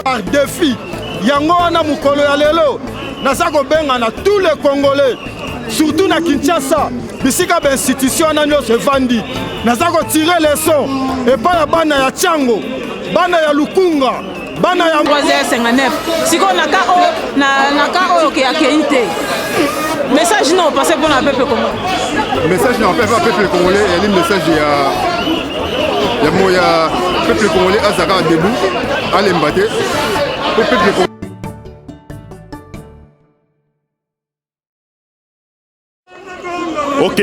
Par défi, yango wana mukolo ya lelo, nazako benga na tous les Congolais, surtout na Kinshasa, bisika ba institution na nyos evandi, nazako tirer leçon et pas ya bana ya Tchango, bana ya Lukunga, bana ya 3h59. Siko naka o ke akente. Message non passé pour le peuple congolais. Message non passé pour le peuple congolais, et le message ya peuple congolais azaka debout, allez mbaté. Peuple congolais. Ok,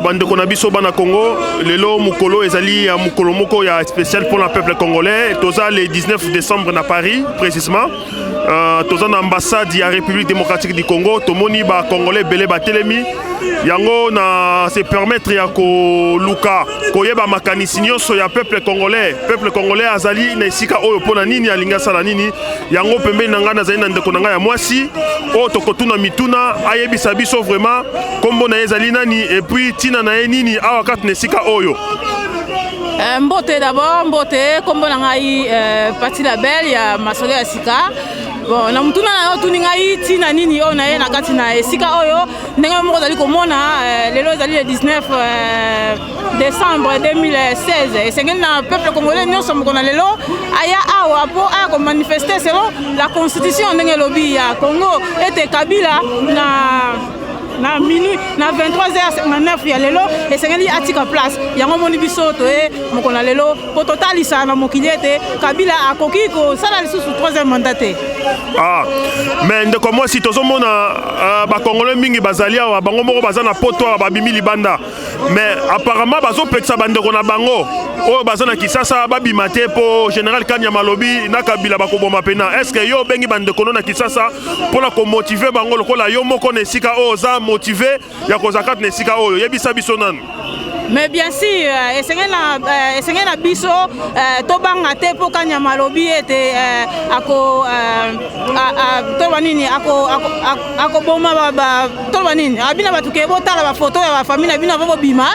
bande konabiso bana Congo, lelo mukolo ezali ya mukolo moko ya spécial pour le peuple congolais. Toza le 19 décembre à Paris précisément. Toza na ambassade ya République démocratique du Congo. Tomoni ba congolais belé ba telemi. Yango na se permettre ya ko luka koyeba makanisi nyonso ya peuple congolais azali na esika oyo pona nini alinga sala nini yango pembe nanga na zali na ndeko nanga ya mwasi o tokotuna mituna ayebisa biso vraiment kombo na ezali nani et puis tina na ye nini awa kat na esika oyo. Mbote d'abord, mbote kombo na ngai parti la belle ya masolo ya sika. Bon, na mutuna na yo tuningai tina nini o na ye na kati na esika oyo ndenge moko zali komona lelo zali le 19 décembre 2016 esengeli na peuple congolais nyonso moko na lelo aya awa po aya ko manifester selon la constitution ndenge lobi ya Congo ete Kabila na minuit na 23h59 ya lelo esengeli atika place yango moni biso to moko na lelo po totalisa na mokili ete Kabila akoki ko sala lisusu 3e mandat te. Ah, mais ndeko moi si tozomona ba congolais mingi bazali awa bango moko bazana poto ba bimi libanda mais apparemment bazopekisa bandeko na bango oyo bazana Kisasa babima te po général Kanyama lobi na Kabila bakoboma pena. Est-ce que yo bengi bandeko na Kisasa pour la ko motiver bango lokola yo moko na esika oza motivé ya kozaka na esika oyo yebisa biso nanu? Mais bien sûr, esengeli na biso tobanga te po Kanyama lobi ete ako toloba nini ako boma toloba nini abina batuke botala ba photo ya ba famille na bino avo bima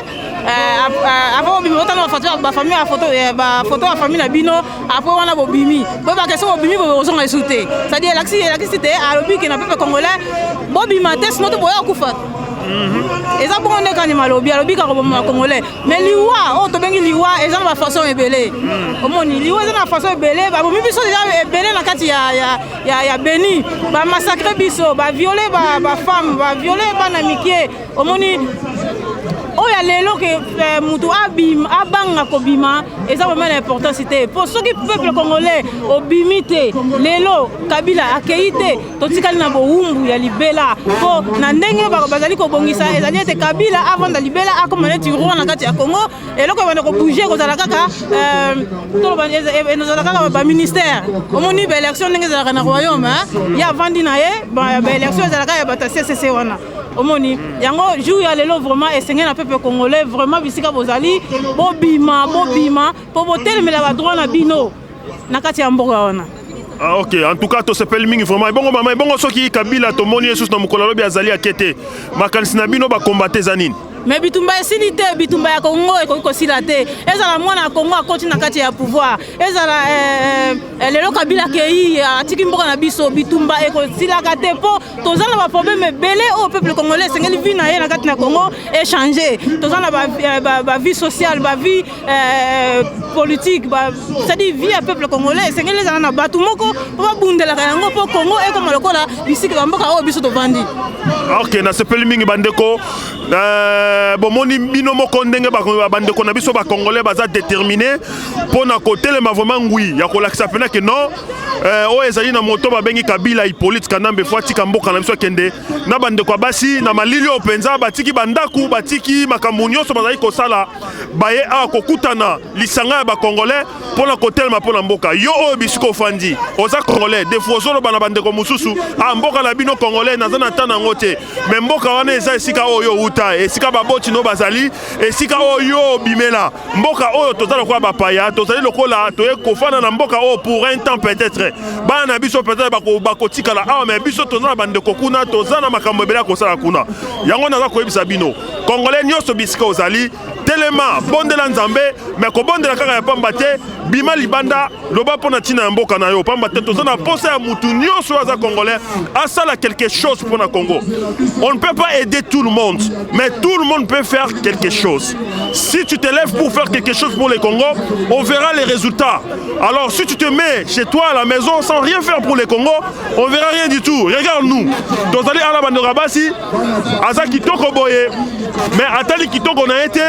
avant bima botala ba famille ba photo ya famille na bino après wana bo bimi bo ba keso bo bimi bo zonga esute c'est-à-dire l'axi te alobi ke na peuple congolais bo bima te sinon to boya kufa. Eza bon ne Kanyama lobi alobi ka roboma congolais mais liwa o to bengi liwa eza na façon ebele omoni liwa eza na façon ebele ba bomi biso déjà ebele na kati ya Beni ba massacrer biso ba violer ba femme ba violer bana mikie omoni oya lelo ke mutu abanga kobima eza vraiment l'importance te pour ceux qui peuple congolais obimite lelo Kabila akeite totikali na boumbu ya libela po na ndenge bazali kobongisa ezali ete Kabila avant da libela akomana ti roi na kati ya Congo eloko bana ko bouger kozala kaka tolo kaka ba ministère omoni ba élection ndenge za na royaume ya vandi na ye ba élection za kaka ya bata CCC wana omoni yango jour ya lelo vraiment esengeli na peuple congolais vraiment bisika bozali bobima po botelemela ba droit na bino na kati ya mboka wana. Ah, ok, en tout cas, to s'appelle mingi vraiment. Bongo mama, bongo soki Kabila to moni Jesus na mukolo lobi azali akete. Makanisi na bino ba combattre zanini. Mais bitumba esilite bitumba ya Congo ekoki silate ezala mwana Congo akoti na kati ya pouvoir ezala lelo Kabila kei atiki mboka na biso bitumba ekosilaka te po tozana ba problème belé au peuple congolais sengeli vie na ye na kati na Congo échanger tozana ba vie sociale ba vie politique c'est-à-dire vie ya peuple congolais sengeli ezala na batu moko ba bundela yango po Congo ekoma lokola bisika mboka o biso to vandi. Ok, na sepeli mingi bandeko bon moni bino moko ndenge bandeko na biso Congolais baza déterminé pour na côté le vraiment oui ya ko lakisa pena que non o ezali na moto babengi Kabila Hippolyte Kanambe fois tika mboka na biso kende na bandeko basi na malili openza batiki bandaku batiki makambo nyonso bazali kosala baye a kokutana lisanga ya Congolais pour na côté le mapona mboka yo o bisiko fandi oza Congolais des fois zolo bana bandeko mususu a mboka na bino Congolais nazana tana ngote mais mboka wana eza esika oyo uta esika baboti no bazali esika oyo bimela mboka oyo tozala kwa bapaya tozali lokola toye kofana na mboka oyo pour un temps peut-être bana biso peut-être bakotikala ah mais biso tozala bandeko kuna tozana makambo ebela kosala kuna yango naza koyebisa bino Congolais nyonso bisika ozali telema bondela nzambe mais kobondela kaka ya pamba te bima libanda loba pona tina ya mboka na yo pamba te tozana posa ya mutu nyonso aza Congolais asala quelque chose pour na Congo. On ne peut pas aider tout le monde, mais tout le monde peut faire quelque chose. Si tu te lèves pour faire quelque chose pour le Congo, on verra les résultats. Alors si tu te mets chez toi à la maison sans rien faire pour le Congo, on verra rien du tout. Regarde-nous. Tozali ala bandorabasi, aza kitoko boye, mais atali kitoko na été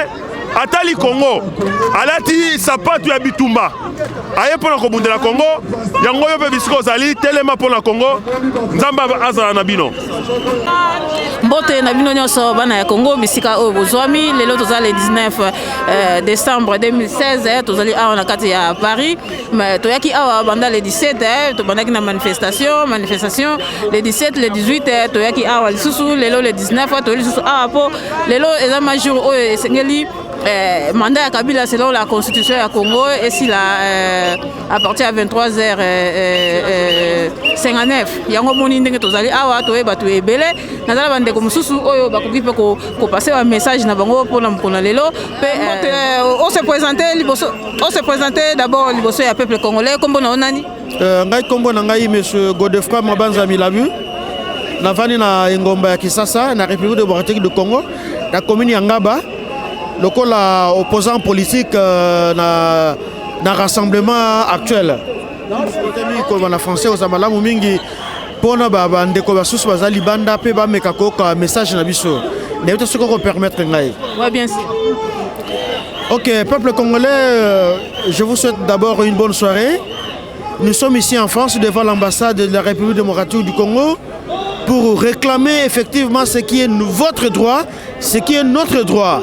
atali Congo alati sapatu ya bitumba aye pona kobundela Congo yango yo pe bisiko zali telema pona Congo nzamba azala na bino mbote na bino nyonso bana ya Congo bisika oyo bozwami lelo tozali le 19 décembre 2016 tozali awa na kati ya Paris mais toyaki awa banda le 17 tobandaki na manifestation le 17 le 18 toyaki awa lisusu lelo le 19 toyali lisusu awa po lelo eza majour oyo esengeli mandat ya Kabila selon la constitution ya Congo et si la à partir à 23h59 yango moni ndenge tozali awa toyeba to ebele nazala bandeko mususu oyo bakoki pe ko passer un message na bango pona mokona lelo pe on se présenter d'abord liboso ya peuple congolais kombo na onani ngai kombo na ngai monsieur Godefroid Mabanza Milabu navani na engomba ya Kisasa na République démocratique du Congo na commune ya Ngaba lokola opposant politique na rassemblement actuel na français ozamalamu mingi pona bandeko basusu bazali banda pe bameka koka message na biso nayebi ce qu'on permettre ngai. Ouais, bien sûr. Ok, peuple congolais, je vous souhaite d'abord une bonne soirée. Nous sommes ici en France devant l'ambassade de la République démocratique du Congo pour réclamer effectivement ce qui est votre droit, ce qui est notre droit.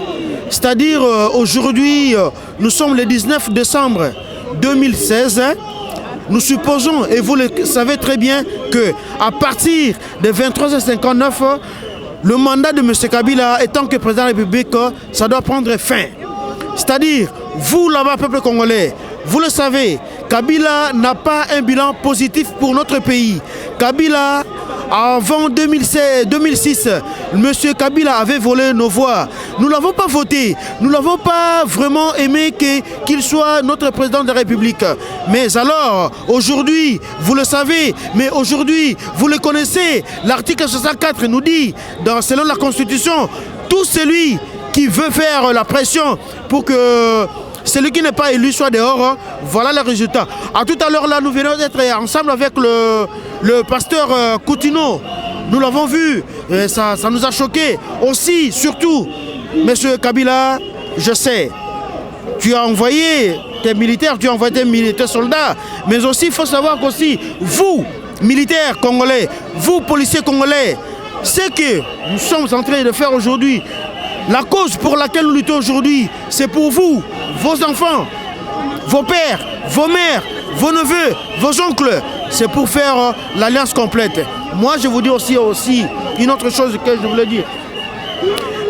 C'est-à-dire aujourd'hui, nous sommes le 19 décembre 2016. Nous supposons, et vous le savez très bien, qu'à partir de 23h59, le mandat de M. Kabila, étant que président de la République, ça doit prendre fin. C'est-à-dire, vous là-bas, peuple congolais, vous le savez, Kabila n'a pas un bilan positif pour notre pays. Kabila, avant 2006, M. Kabila avait volé nos voix. Nous ne l'avons pas voté. Nous ne l'avons pas vraiment aimé qu'il soit notre président de la République. Mais alors, aujourd'hui, vous le savez, mais aujourd'hui, vous le connaissez, l'article 64 nous dit, selon la Constitution, tout celui qui veut faire la pression pour que celui qui n'est pas élu soit dehors, voilà le résultat. À tout à l'heure, là, nous venons d'être ensemble avec le pasteur Coutinho. Nous l'avons vu, et ça nous a choqués. Aussi, surtout, monsieur Kabila, je sais, tu as envoyé tes militaires, tu as envoyé tes soldats, mais aussi, il faut savoir qu'aussi, vous, militaires congolais, vous, policiers congolais, ce que nous sommes en train de faire aujourd'hui, la cause pour laquelle nous luttons aujourd'hui, c'est pour vous, vos enfants, vos pères, vos mères, vos neveux, vos oncles. C'est pour faire l'alliance complète. Moi, je vous dis aussi une autre chose que je voulais dire.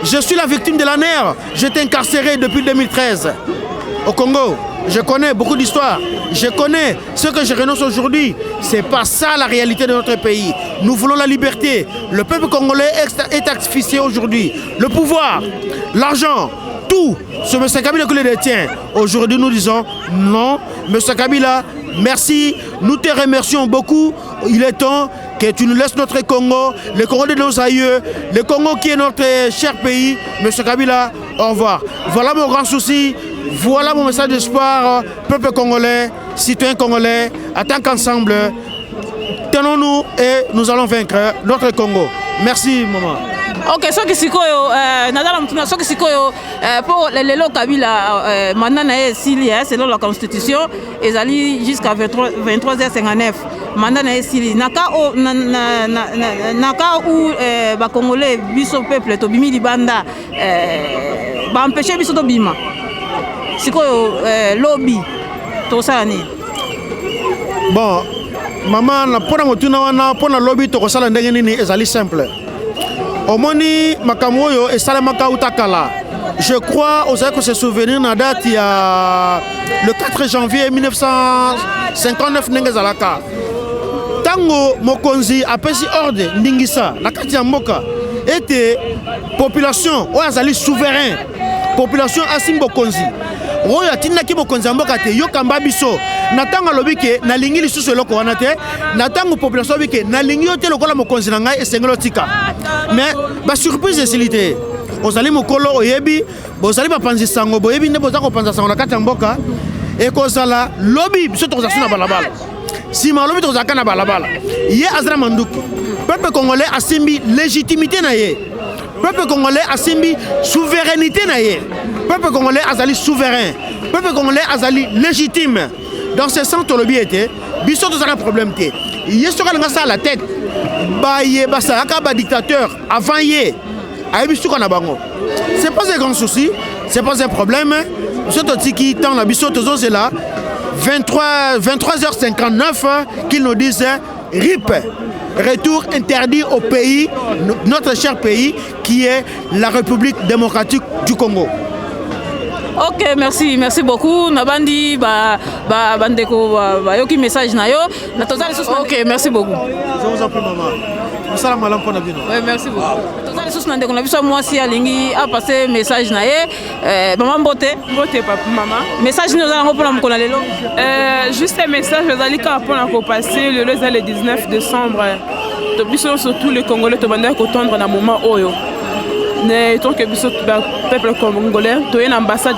Je suis la victime de la nerf. J'étais incarcéré depuis 2013 au Congo. Je connais beaucoup d'histoires. Je connais ce que je renonce aujourd'hui. Ce n'est pas ça la réalité de notre pays. Nous voulons la liberté. Le peuple congolais est asphyxié aujourd'hui. Le pouvoir, l'argent, tout, ce M. Kabila qui le détient. Aujourd'hui, nous disons non, M. Kabila, merci. Nous te remercions beaucoup. Il est temps que tu nous laisses notre Congo, le Congo de nos aïeux, le Congo qui est notre cher pays. M. Kabila, au revoir. Voilà mon grand souci. Voilà mon message d'espoir, peuple congolais, citoyens congolais, en tant qu'ensemble, tenons-nous et nous allons vaincre notre Congo. Merci, maman. Ok, soki sikoyo nadala mutuna soki sikoyo pour lelo Kabila mandat na esili selon la constitution ezali jusqu'à 23h59 mandat na esili naka ou ba congolais biso peuple to bimi libanda ba empêcher biso to bima sikoyo lobby to sani. Bon maman pona mutuna wana pona lobby to kosala ndenge nini ezali simple. Omoni makamoyo et salamaka utakala. Je crois aux que se souvenir na date il y a le 4 janvier 1959 Nengezalaka. Tango mokonzi apesi ordre ndingisa na kati ya mboka était population o azali souverain. Population asimbo konzi. Oyo atinaki bokonzi mboka te yokamba biso. Natanga lobike na lingi lisusu eloko wana te natango population bike na lingi yote lokola mokonzi na ngai esengelo tika mais ba surprise esilité ozali mokolo oyebi bozali bapanzi sango boyebi nde boza kopanza sango na kati ya mboka ekozala lobi biso tokozala na balabala sima lobi tokozala na balabala ye azala manduki peuple congolais asimbi légitimité na ye peuple congolais asimbi souveraineté na ye peuple congolais azali souverain peuple congolais azali légitime. Dans ce sens, le biais était, biso tous un problème té. Yé sera ça à la tête. Ba yé basa akaba dictateur avant yé. Aïe biso kana bango. C'est pas un grand souci, c'est pas un problème. Biso tiki tant la biso tous c'est là 23h59 qu'ils nous disent RIP. Retour interdit au pays, notre cher pays qui est la République démocratique du Congo. Ok, merci beaucoup. Nabandi bandeko yoki message na yo. Ok, merci beaucoup. Je vous en prie maman. Salam alam pour nabino. Oui, merci beaucoup. Tozali sous nandeko na biso mwasi alingi a passer message na ye. Maman Mbote papa maman. Message nous allons pour na mkola lelo. Juste un message ezali ka pour na ko passer le 19 décembre. To biso surtout les Congolais to banda ko tendre na moment oyo. Ne tant que biso peuple congolais to une ambassade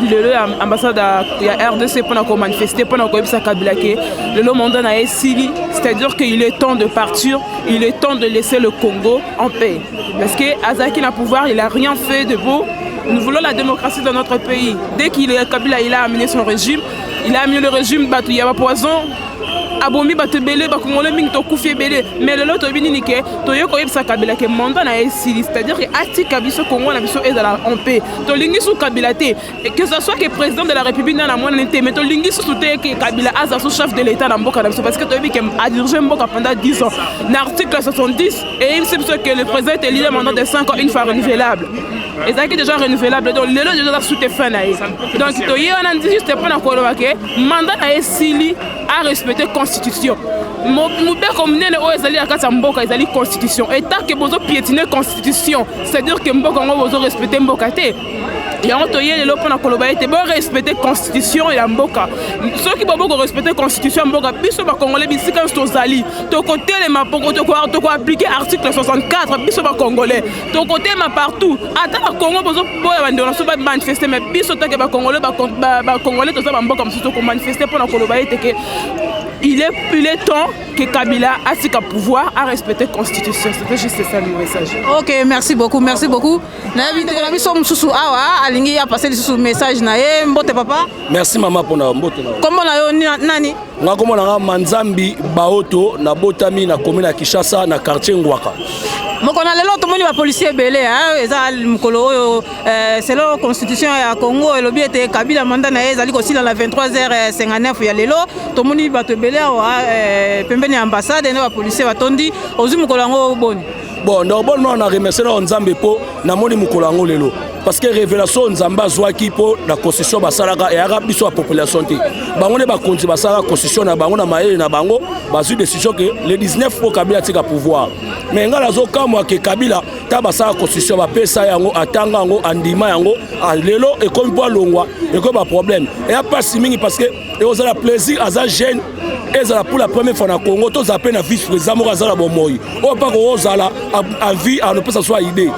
ambassade ya RDC pour manifester pour ko Kabila ke le mandat na esili, c'est-à-dire qu'il est temps de partir, il est temps de laisser le Congo en paix parce que Azaki na pouvoir, il a rien fait de beau. Nous voulons la démocratie dans notre pays. Dès qu'il est Kabila, il a amené son régime, il a amené le régime batu ya poison abomi bato belé bakongolais mingi to kufie belé mais le lot obini nike to yoko yebisa Kabila ke mandat na esili, c'est-à-dire que atika biso Congo na biso ezala en paix to lingi sous Kabila te que ce soit que président de la République na mwana nte mais to lingi sous te que Kabila aza sous chef de l'état na mboka na biso parce que to yebi ke a dirigé mboka pendant 10 ans na article 70 et il sait que le président est élu mandat de 5 ans une fois renouvelable et ça qui est déjà renouvelable donc le lot déjà sous te fin na donc to y on a dit juste pour na koloba ke mandat na esili à respecter constitution. Mon père comme né le ezali akata mboka ezali constitution et tant que bozo piétiner constitution c'est-à-dire que mboka ngo bozo respecter mboka te et on to yele lo pona koloba ete bo respecter constitution et mboka ceux qui bobo respecter constitution mboka biso ba congolais bisika sto zali to côté les mapoko to ko appliquer article 64 biso ba congolais to côté ma partout ata ba Congo bozo boya bande on so ba manifester mais biso ta ke ba congolais ba congolais to za mboka msuto ko manifester pona koloba ete ke il est temps que Kabila a ce pouvoir à respecter la Constitution. C'était juste ça le message. Ok, merci beaucoup. Nabi alingi a passé le message na ye Mbote papa. Merci maman pour na Mbote. Comment na yo nani? Nga komo na Manzambi Baoto na Botami na commune ya Kishasa na quartier Ngwaka. Mokona lelo tomoni ba policier belé eza mukolo oyo selon constitution ya Congo elobi ete Kabila mandat na ezali ko sila la 23h59 ya lelo tomoni bato belé pembeni ya ambassade na ba policier batondi ozu mukolo ngo boni. Bon normalement on a remercié na Nzambe po na moni mukolo ngo lelo parce que révélation Nzamba zwaki po la constitution basalaka et arabe biso la population te bango ne ba konti basala constitution na bango na maye na bango bazu décision que le 19 pour Kabila tika pouvoir mais ngala zo kamwa ke Kabila ta basala constitution ba pesa yango atanga yango andima yango lelo et comme po longwa et comme problème et a pas si mingi parce que et aux la plaisir à jeune et ça pour la première fois na Congo tous appellent na vice président Morazala Bomoyi on pas ko ozala à vie à ne pas soit idée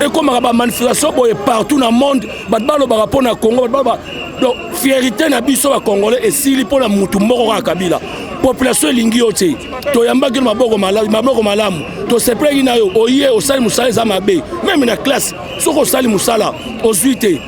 et comme ba manifestation partout dans le monde batbalo ba rapport na Congo donc fierté na biso ba congolais et sili pour la mutu moko ka Kabila population elingi yo te toyambaki no maboko malamu toseplaki na yo oye osali mosala eza mabe meme na classe soki osali mosala ozwi te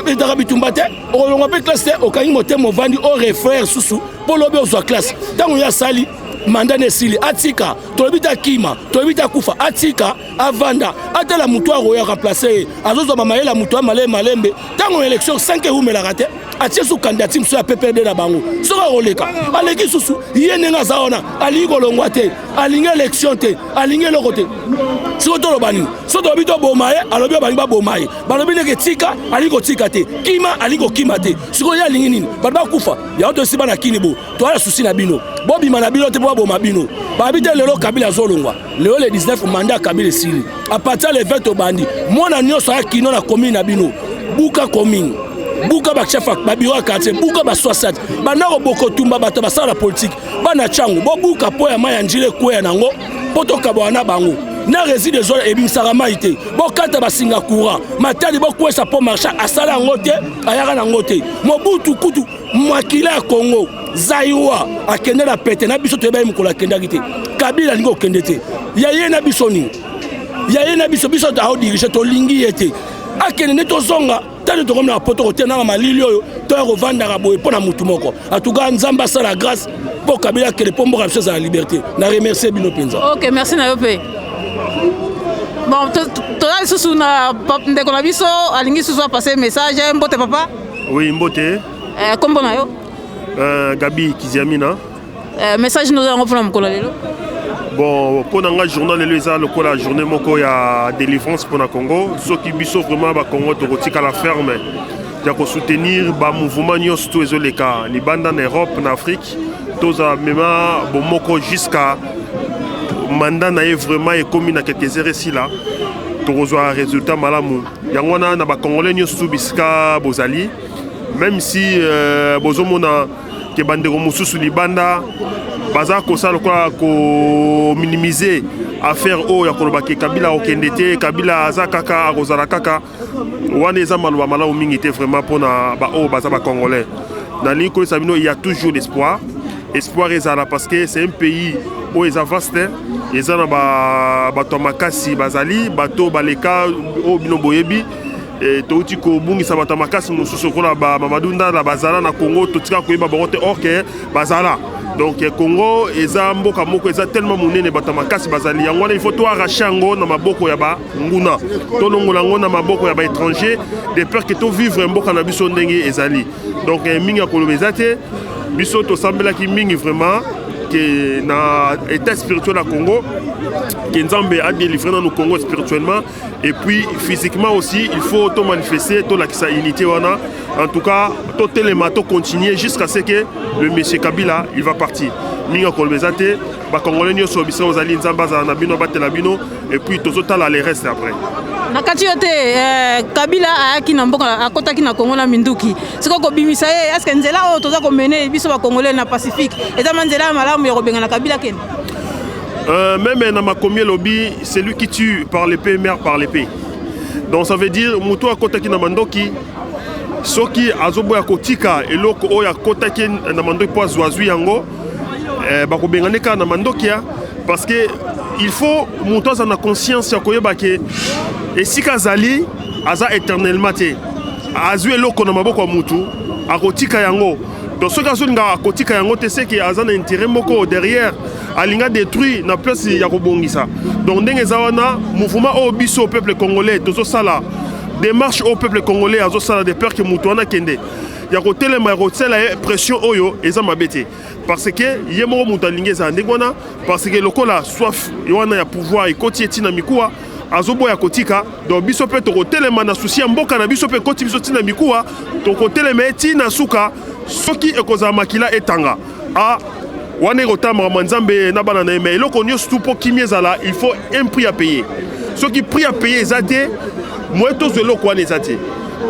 etaka bitumba te okolonga mpe classe te okangi motema ovandi orefrere susu mpo lobi ozwa classe ntango yo asali manda na esili atika tolobi ta kima tolobi ta kufa atika avanda atala mutu akoya remplace ye azozwa bamayela mutu amalembe ntango élection 5 eumelaka te atie su candidature mosusu ya PPRD na bango soki akoleka aleki susu ye ndenge aza wana alingi kolongwa te alingi élection te alingi eloko te siko toloba nini so tolobi toboma ye alobi balingi baboma ye balobi ndenge tika alingi kotika te kima alingi kokima te sikoyo ye alingi nini bato bakufa yango tosi bana kini bo toala susi na bino bobima na bino te po baboma bino babi te lelo Kabila azolongwa lelo le 19 mandat Kabila esili a partir le 20 obandi mwana nyonso aya kino na commune na bino buka commune buka bachef babiro ya quartier buka ba 60 bandako bokotumba bato basala la politique bana changu bobuka po ya maya njile kweya nango poto kabwana bango na réside zone ebimisaka mai te bokata basinga courant matali bokwesa po marchand asala yango te ayaka nango te mobutu kutu makila ya Congo Zaiwa akende na pete na biso toyebai mokolo akendaki te Kabila alingi okende te yaye na biso nini yaye na biso aodirige tolingi ye te akende nde tozonga tali tokomi na poto kotenanga malili oyo toya kovandaka boye mpo na mutu moko atuka nzambe asala grâce mpo Kabila akende mpo mboka biso ezala liberté na remercie bino mpenza. Ok, merci na yo mpe. Bon, toza lisusu na ndeko na biso alingi susu apase message mbote papa. Oui, mbote. Kombo na yo? Gabi Kiziamina. Message nous avons pour mokolo lelo. Bon, pour nga journal lelo eza lokola journée moko ya délivrance pour na Congo. Soki biso vraiment ba Congo to kotika la ferme. Ya ko soutenir ba mouvement nyos to ezoleka libanda na Europe na Afrique. Toza mema bo moko jusqu'à mandat na vraiment et comme na quelques heures ici là. Tozwa résultat malamu. Yango na ba Congolais nyos to biska bozali. Même si bozomona ke bandeko mosusu libanda baza kosala ko minimiser affaire oyo ya koloba ke Kabila okende te Kabila aza kaka akozala kaka wana eza maloba malamu mingi te vraiment mpona baoyo baza bacongolais nalingi koyesa bino il y a toujours l'espoir ezala parce que c'est un pays oyo eza vaste eza na bato ya makasi bazali bato baleka oyo bino boyebi touti kobungisa bato ya makasi mosusu kola Mamadou Ndala bazala na Congo totika koyeba bango te or ke bazala donc Congo eza mboka moko eza tellement monene bato ya makasi bazali yango wana il faut to arracher yango na maboko ya banguna tolongola yango na maboko ya baétranger de peur que to vivre mboka na biso ndenge ezali donc mingi ya koloba eza te biso tosambelaki mingi vraiment que na état spirituel à Congo que Nzambe a délivré dans le Congo spirituellement et puis physiquement aussi il faut tout manifester toute la unité wana en tout cas tout élément tout continuer jusqu'à ce que le monsieur Kabila il va partir minga kolbezate ba congolais nyo so bisa ozali Nzamba za na bino batela bino et puis tozotala les restes après na kati yote Kabila ayaki na mboka akotaki na Congo na minduki siko ko bimisa ye est-ce que nzela o toza ko mener biso ba congolais na Pacifique eta manzela malamu ya kobenga na Kabila ken même dans ma commune lobby c'est lui qui tue par l'épée meurt par l'épée donc ça veut dire muto akotaki na mandoki soki azoboya kotika eloko oyo akotaki na mandoki po azwazwi yango bakobengane kaka na mandoki parce que il faut muto aza na conscience ya koyeba ke esika azali aza éternellement te azwi eloko na maboko ya mutu akotika yango donc soki azolinga akotika yango te seke aza na intérêt moko derrière alinga détruit na place ya kobongisa donc ndenge eza wana mouvement oyo biso au peuple congolais tozosala démarche au peuple congolais azosala de peur que mutu wana kende ya kotelema ya kosala pression oyo eza mabe te parce que ye moko mutu alingi eza ndenge wana parce que lokola soif wana ya pouvoir ekoti etina mikuwa azoboya kotika donc biso mpe tokotelema na susi ya mboka na biso mpe ekoti biso tina mikuwa tokotelema etina suka soki ekozala makila etanga wana ekotamaka Nzambe na bana na ye mais eloko nyonso tu mpo kimi ezala il faut un prix à payer soki prix à payer eza te moye tozwa eloko wana eza te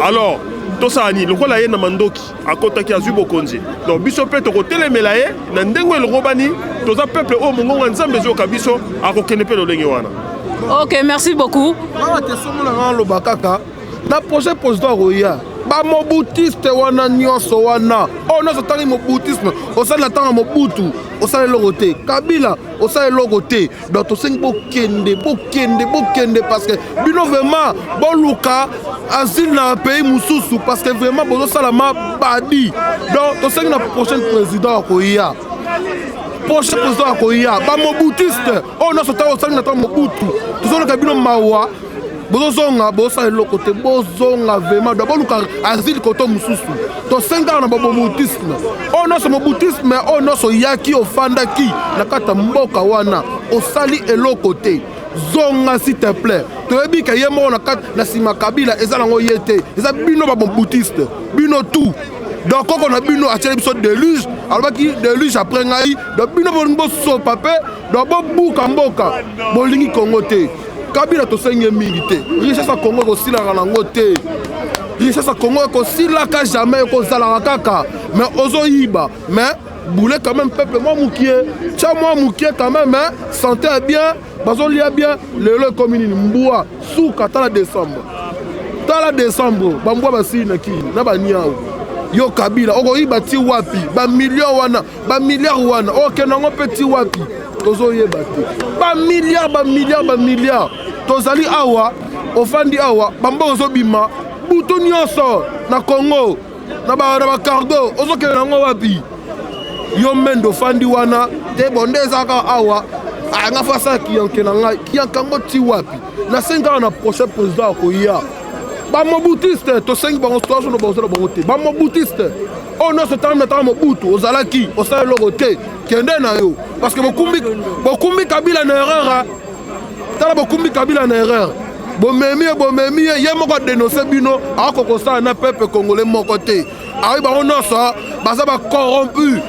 alors tosala nini lokola ye na mandoki akotaki azwi bokonzi donc biso mpe tokotelemela ye na ndenge elongo bani toza peuple oyo mongongo Nzambe ezoyoka biso akokende mpe lolenge wana. Ok, merci beaucoup. awa te somo na nga loba kaka na projet président koya bamobutiste wana nyonso wana oyo nyonso ntangi mobutisme osali na ntango mobutu osali eloko te Kabila osali eloko te donc tosengi bokende parce que bino vraiment boluka asile na pays mosusu parce que vraiment bozosala mabadi donc tosengi na prochain président akoya prochain président akoya bamobutiste oyo nyonso ntango osali na ntango mobutu tozoleka bino mawa bozozonga bosala eloko te bozonga vraiment do boluka asile koto mosusu tosengaka na babobutisme oyo nyonso mobutisme oyo nyonso yaki ofandaki na kati ya mboka wana osali eloko te zonga s'il te plaît toyebi ke ye moko na kati na nsima Kabila eza nango ye te eza bino babobutiste bino tout donc koko na bino atieli biso déluge alobaki déluge après ngai donc bino bolingi bosopa mpe donc bobuka mboka bolingi Kongo te Kabila tosengi mingi te richesse ya Kongo ekosilaka nango te richesse ya Kongo ekosilaka jamais ekozalaka kaka mais ozoyiba mais boule quand même peuple moi mukie tia moi mukie quand même santé bien bazolia bien lelo ekomi nini mbwa suka tala décembre bambwa basili na kini na baniao yo Kabila okoyiba ti wapi bamillion wana bamilliard wana okendango mpe ti wapi tozoyeba te bamilliard tozali awa ofandi awa bambo ozobima butu nyonso na Congo na bacargo ozokende nango wapi yo mendo ofandi wana te bonde ezaka awa anga fasa kiyanke na ngai kiyankango ti wapi na senga na prochain président akoya bamobutiste tosengi bango situation no bazala bango te bamobutiste oyo nyonso ntango na ntango mobutu ozalaki osala eloko te kende na yo parce que bokumbi Kabila na erreur tala bokumbi Kabila na erreur bomemi ye moko adénonce bino akokosala na peuple congolais moko te ayi bango nyonso baza bacorrompu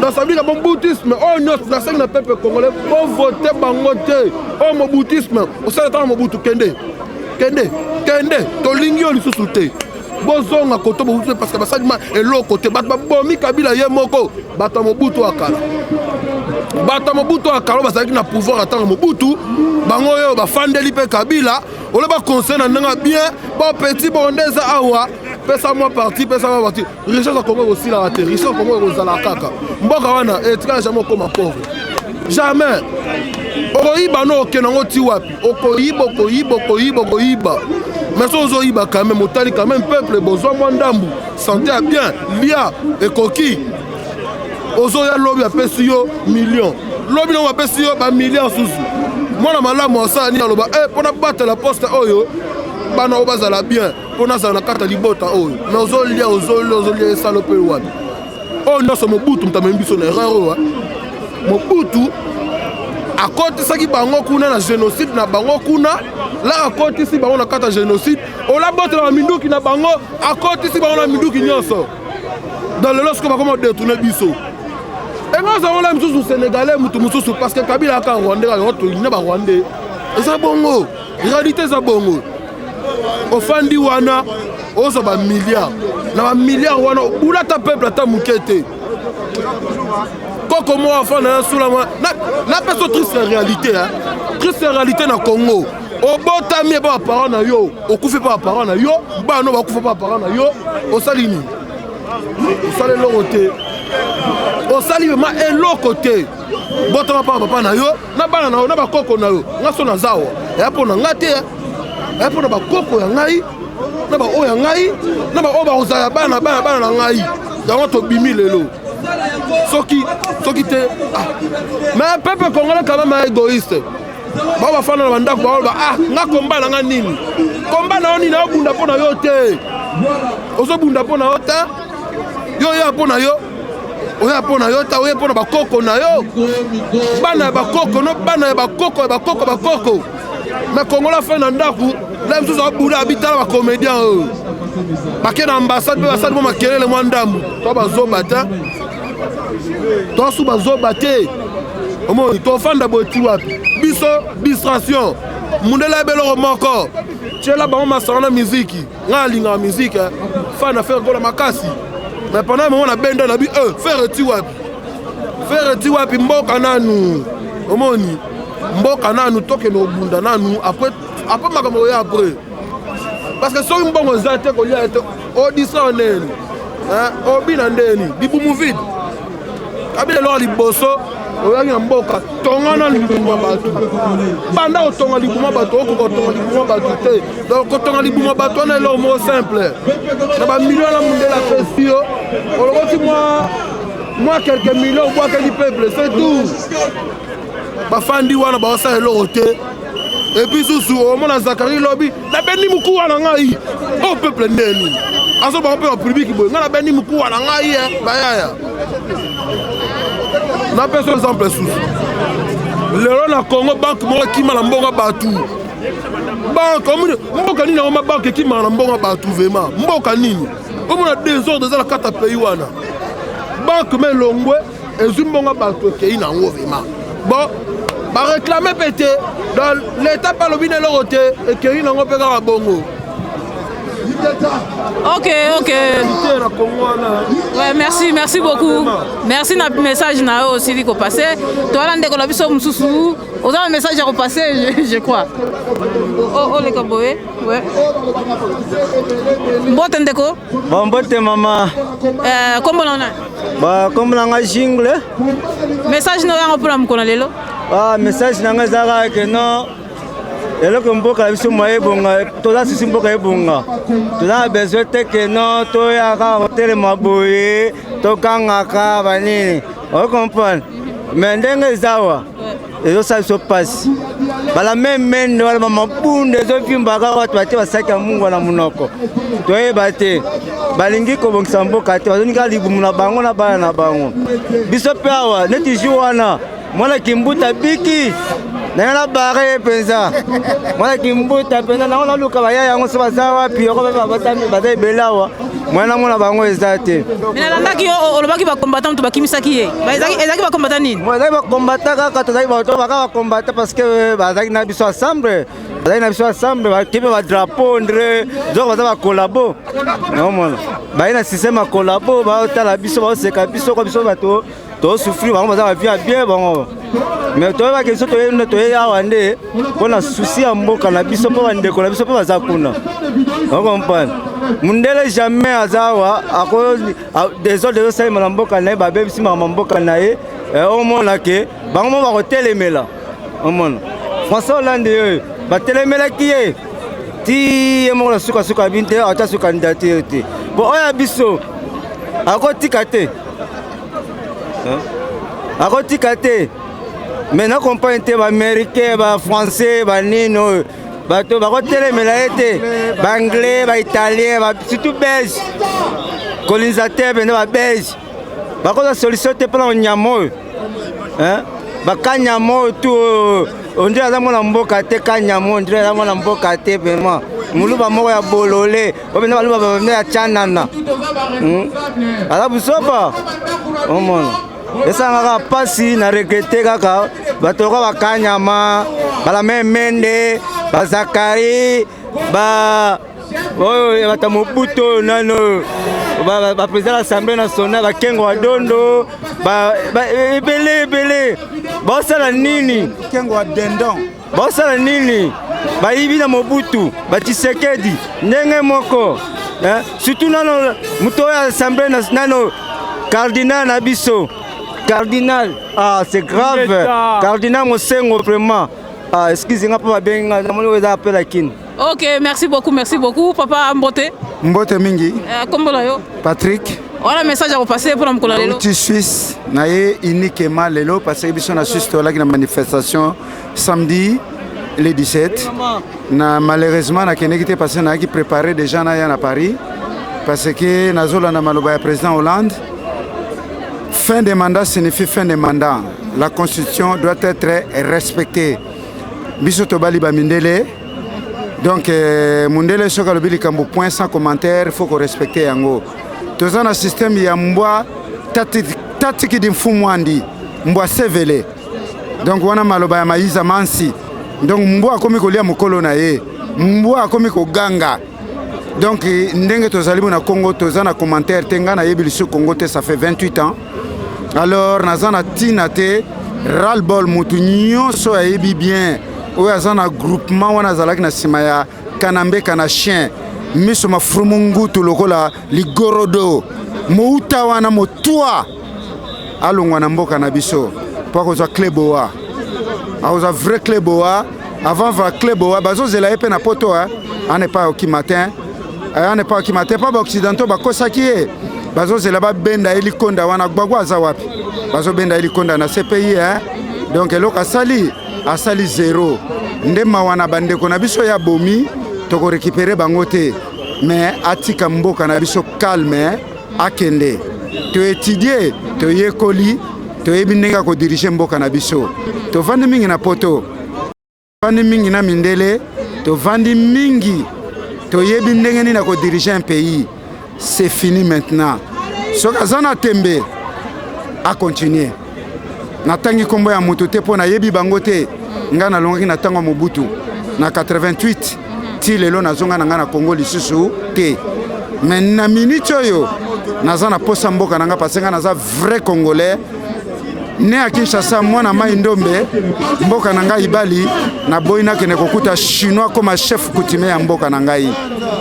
dans sa vie bamoboutisme oyo nyonso nasengi na peuple congolais bovote bango te oyo moboutisme osala ntango mobutu kende tolingi yo lisusu te bozonga koto bobutu parce que basalima eloko te bato babomi Kabila ye moko bato ya mobutu akala bazalaki na pouvoir atanga mobutu bango oyo bafandeli mpe Kabila ole baconseil na ndenge bien bapeti bondeza awa pesa mwa parti richesse ya Kongo ekosilaka te richesse ya Kongo ekozala kaka mboka wana etikala jamais okoma pauvre jamais okoyiba no okendango ti wapi okoyiba mais so ozoyiba quand même otali quand même peuple bozwa mwa ndambu santé ya bien lia ekoki ozoya lobi apesi yo million lobi nango apesi yo bamilliard susu mwana malamu asala nini aloba mpona batela poste oyo bana oyo bazala bien mpona azala na kati ya libota oyo mais ozolia esalo mpe wapi oyo nyonso mobutu moto amemi biso na erreur oyo mobutu akotisaki bango kuna na génocide na bango kuna la akotisi bango na kati ya génocide olabotela baminduki na bango akotisi bango na minduki nyonso dans lelo siko bakoma détourne biso engozangola misusu sénégalais mutu mosusu parce que Kabila aka rwandais yango toline barwandais eza bongo réalité eza bongo ofandi wana ozo bamilliard na bamilliard wana obulata peuple ata moke te koko mo afanda ya sula mwa na peso triste réalité na Congo obotami ba parents na yo okufi pa parents na yo bano bakufa pa parents na yo osali nini osali eloko te osali vraiment eloko te botama pa papa na yo na bana na yo na bakoko na yo nga so na zawa ya mpo na nga te ya mpo na bakoko ya ngai na baoyo ya ngai na baoyo bakozala bana na ngai yango tobimi lelo soki te mais peuple congolais quand même égoïste bao bafanda na bandako baoloba nga komba na nga nini komba na yo nini obunda mpo na yo te ozobunda mpo na yo te yo oya mpo na yo oya mpo na yo ta oya mpo na bakoko na yo bana ya bakoko mais kongola fe na ndako la misusu abunda abitala bacomédien oyo bake na ambassade mpe basali mpo makelele mwa ndambu to bazoba te tosu bazoba te omoni tofanda boti wapi biso distraction mundela ebeloko moko tiela bango masanga na miziki nga alingaka miziki fana faire gola makasi mais pendant moment na benda na bi faire ti wapi mboka nanu omoni mboka nanu tokende obunda nanu après makambo oyo après parce que soki mbongo eza te kolia te odisa neni obina ndeni libumu vide kabila eloko liboso oyaki na mboka tongana libuma bato banda kotonga libuma bato okoka kotonga libuma bato te donc kotonga libuma bato wana eloko moko simple na bamilio na mundela pesi yo olokoti mwa quelques millions obwakeli peuple c'est tout bafandi wana baosala eloko te epuis susu omona zakari lobi nabeni moku wana ngai o peuple ndeni azo bango mpe bapubliki boye ngai nabeni moku wana ngai bayaya napesa exemple susu lelo na Congo banke moko ekima na mbongo bato banke mboka nini yango banke ekimaka na mbongo bato vraimen mboka nini omona désordre eza na kata pays wana banke me elongwe ezwi mbongo bato ekei nango vraimen bon baréclame mpe te dans l'état balobi na eloko te ekei nango mpe kaka bongo. Ok. Ouais, merci beaucoup. Merci na message na aussi dit qu'on passé. Toi là ndeko la biso mususu. Aux un message à repasser, je crois. Oh les kaboé. Ouais. Mbote ndeko. Mbote maman. Comment on a? Bah comme on a jingle. Message no yango pour mukona lelo. Ah message nanga zaka que non. eloko mboka biso moye bonga toza sisi mboka ebonga toza besoin te que non toyaka kotelema boye tokangaka banini ocomprendre mais ndenge ezawa ezosala biso mpasi bala memende wala bamabunde ezovimbaka bato batie basaki ya mungu na monoko toyeba te balingi kobongisa mboka te bazonika libumu na bango na bana na bango biso mpe awa neti jour wana mwana kimbuta biki nanga bare penza mwana kimbuta penza nango naluka baya yango so baza wapi oko baza ebelawa mwana mona bango eza te mina landaki olobaki bakombata to bakimisaki ye ezaki bakombata nini ezaki bakombata kaka tozaki bato baka bakombata parce que bazaki na biso ensemble bakipe badrapeau ndre donc baza bakolabo nomona bayi na système ya kolabo baotala biso baoseka biso kwa biso bato tosouffrir bango baza bavia bien bango mais toyebaki biso toye awa nde mpona susi ya mboka na biso mpo bandeko na biso mpo baza kuna okompane mundele jamais aza awa desordre ezosalema na mboka na ye babebisimaka mboka na ye omona ke bango mo bakotelemela omona François Hollande oyo batelemelaki ye ti ye moko na sukasuka bini te ata su candidature te mpo oyo ya biso akotika te mais na comprendre te baaméricain bafrançais banini oyo bato bakotelemela ye te baanglais baitalien surtout belge colonisateur bende babelge bakoza solution te mpona onyama oyo bakanyama oyo tu ondire aza mwana mboka te kanyama ondire aza mwana mboka te vraiment muluba moko ya bolole obenda baluba babende ya tyanana aza busopa omona esangaka pasi na regrete kaka bato oka bakanyama balamemende bazakari oyo bata mobuto nano baprésident de l'Assemblée nationale bakengo wa dondo ebele baosala nini kengo wa dendon baosala nini bayibi na mobutu batisekedi ndenge moko surtout nano moto oyo Assemblée nationale cardinal na biso cardinal c'est grave cardinal Mosengo vraiment excusez-moi pour babenga namoni oyo eza appel akini. Ok, merci beaucoup papa Mbote mingi kombola yo Patrick voilà message à repasser pour mkola lelo tu Suisse naye uniquement lelo parce que biso na Suisse tola na manifestation samedi le 17 na malheureusement na kene qui passé na qui préparé déjà na ya na Paris parce que nazola na maloba ya président Hollande fin de mandat signifie fin de mandat la constitution doit être respectée biso to bali ba mindele. Donc, Mundele Sokalobi Likambo point sans commentaire, il faut qu'on respecte yango. Tous un système yamboa tatiki dimfumwandi, mboa sevele. Donc, wana maloba ya maiza mansi. Donc, mboa komi kolia mukolo na ye, mboa komi ko ganga. Donc, ndenge tozalibu na Congo, tozana commentaire tenga na yebilisu Congo te ça fait 28 ans. Alors, nazana tinate ras-le-bol mutu nyonso ayebi bien. Oyo aza na groupement wana azalaki na nsima ya kanambe kana chien miso mafurumu ngutu lokola ligorodo mouta wana motua alongwa na mboka na biso po akozwa kleboa akozwa vrai kleboa avant va kleboa bazozela ye mpe na poto ane pa oki matin pa baoccidentaux bakosaki ye bazozela babenda ye likonda wana gbagwa aza wapi bazobenda ye likonda na CPI donc eloko asali zero nde mawa na bandeko na biso ya bomi tokorekipere bango te mais atika mboka na biso calme akende toétudie toyekoli toyebi ndenge akodirige mboka na biso tovandi mingi na poto tovandi mingi na mindele tovandi mingi toyebi ndenge nini akodirige un pays c'est fini maintenant soki aza na tembe akontinue natangi nkombo ya moto te mpo nayebi bango te ngai nalongaki na ntango ya Mobutu na 88 ti lelo nazonga na ngai na Congo lisusu te mais na minute oyo naza na posa mboka na ngai parce ngai naza vrai congolais ne à Kinshasa mwana mai ndombe mboka na ngai ibali na boyi nakende kokuta chinois comme chef coutumier ya mboka na ngai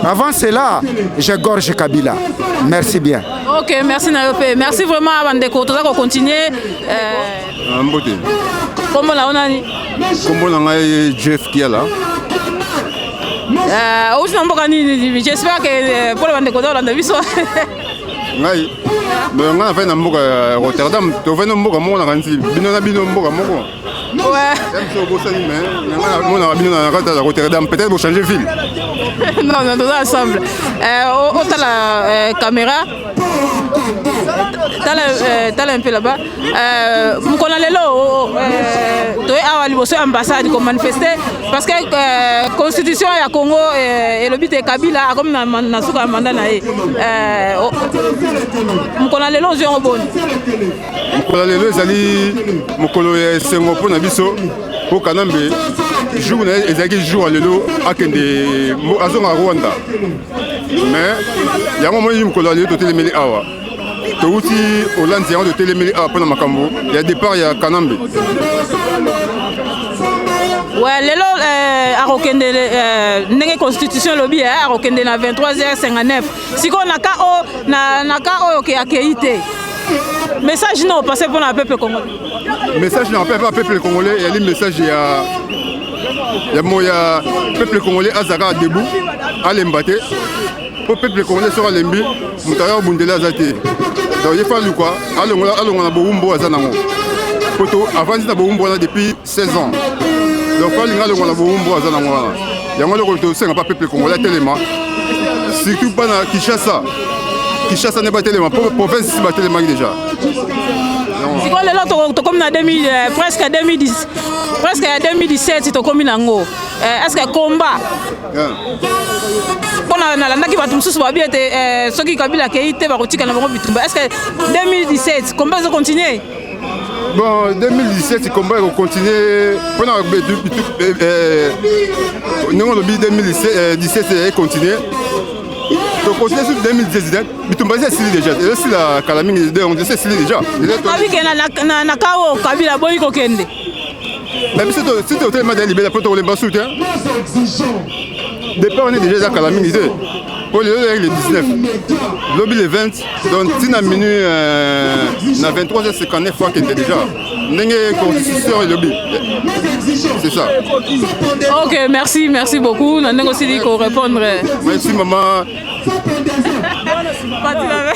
avant cela je gorge Kabila merci bien. Ok, merci Nayope, merci vraiment bandeko toza ko continuer mbote kombo na onani kombo na ngai Jeff Kiala aussi na mboka nini j'espère que pour bandeko dolanda biso ngai mais ngai afai na mboka ya Rotterdam tovai na mboka moko na kanisi bino na bino mboka moko Rotterdam, peut-être vous changez de ville. Non, on est ensemble. On a la caméra. T'as un peu là-bas. Nous connaissons les ambassades qui ont manifesté parce que la constitution du Congo et le but de Kabila comme dans le mandat. Nous connaissons les gens bonnes. Nous connaissons les gens pour Kanambe, jour à l'élo, à Rwanda. Mais il y a un moment où il y a des téléméli awa. Touti Hollande de téléméli awa pour Makambo. Il y a départ il y a Kanambe. Ouais, l'élo a rekende nenge constitution lobby a rekende na 23h59. Si on a ka oyo ke message non passé pour le peuple congolais. Message non pas peuple congolais, il y a le message il y a peuple congolais azaka debout à l'embate. Pour peuple congolais sur l'embi, mutaya bundela azate. Donc il faut quoi? Allons na bombo azanango. Poto avant na bombo depuis 16 ans. Donc quand il y a le bombo azanango. Yango le retour c'est pas peuple congolais tellement. Surtout pas na Kinshasa n'est pas tellement, province c'est pas tellement déjà. C'est quoi les autres comme dans presque 2010, presque 2017 c'est comme nango. Est-ce que combat? Pour la naki batum sous babia te ceux qui Kabila qui étaient barotika na bango bitumba. Est-ce que 2017 combat va continuer? Bon 2017 combat va continuer. Pour la non le 2017 c'est continuer. Donc on est sur 2017, mais tu m'as dit déjà, c'est la calamité de on sait déjà. Avec na kao Kabila boy ko kende. Mais c'est au tellement de libérer pour les basous hein. Depuis on est déjà la calamité. Pour le 19, lobby le 20, donc si na minute na 23h59 fois qu'il était déjà. N'engé constitution et lobby. C'est ça. Ok, merci beaucoup. On a aussi dit qu'on répondre. Merci maman.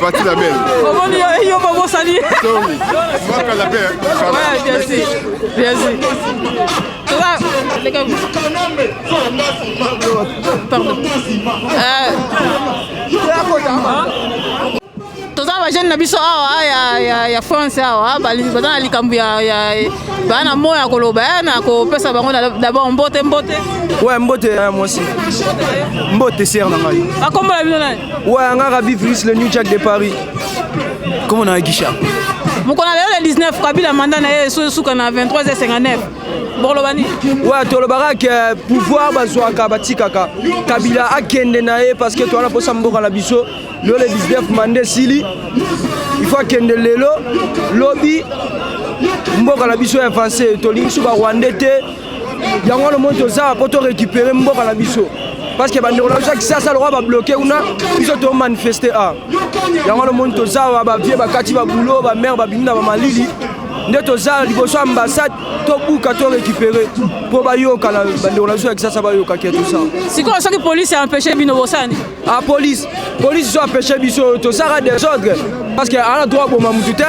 Pati la belle. Comment il y a pas beau salut. Moi la belle. Ouais, bien sûr. Bien sûr. Pardon. Toza ba jeune na biso awa ya France awa bali bazana likambu ya bana moya koloba na ko pesa bango d'abord mbote. Ouais mbote moi aussi. Mbote sert na ngai. Akomba la bino na. Ouais ngara Bifris le New Jack de Paris. Comment on a Guicha? Mukona le 19 Kabila mandat na suka na 23h59. Borlobani. Ouais to le barak pouvoir bazwa kabatikaka. Kabila akende na parce que toi na posa mboka la biso. Le 19 mandé Sili, il faut qu'il y ait lelo, lobby, mboka la biso avancé, tolingi suba Rwandais, yango le monde ça pour récupérer mboka la biso. parce que bandeko na biso kisasa lokwa babloke kuna biso tomanifeste a yango lomoni toza bavie bakati babulo bamare babimi na bamalili nde toza liboso ya ambassade tobuka torécupéré mpo bayoka na bandeko na biso ya kisasa bayokaki toza sikoyo soki polise empêché bino bosani police so empêché biso tozaka désordre parce que ana droit boma mutu te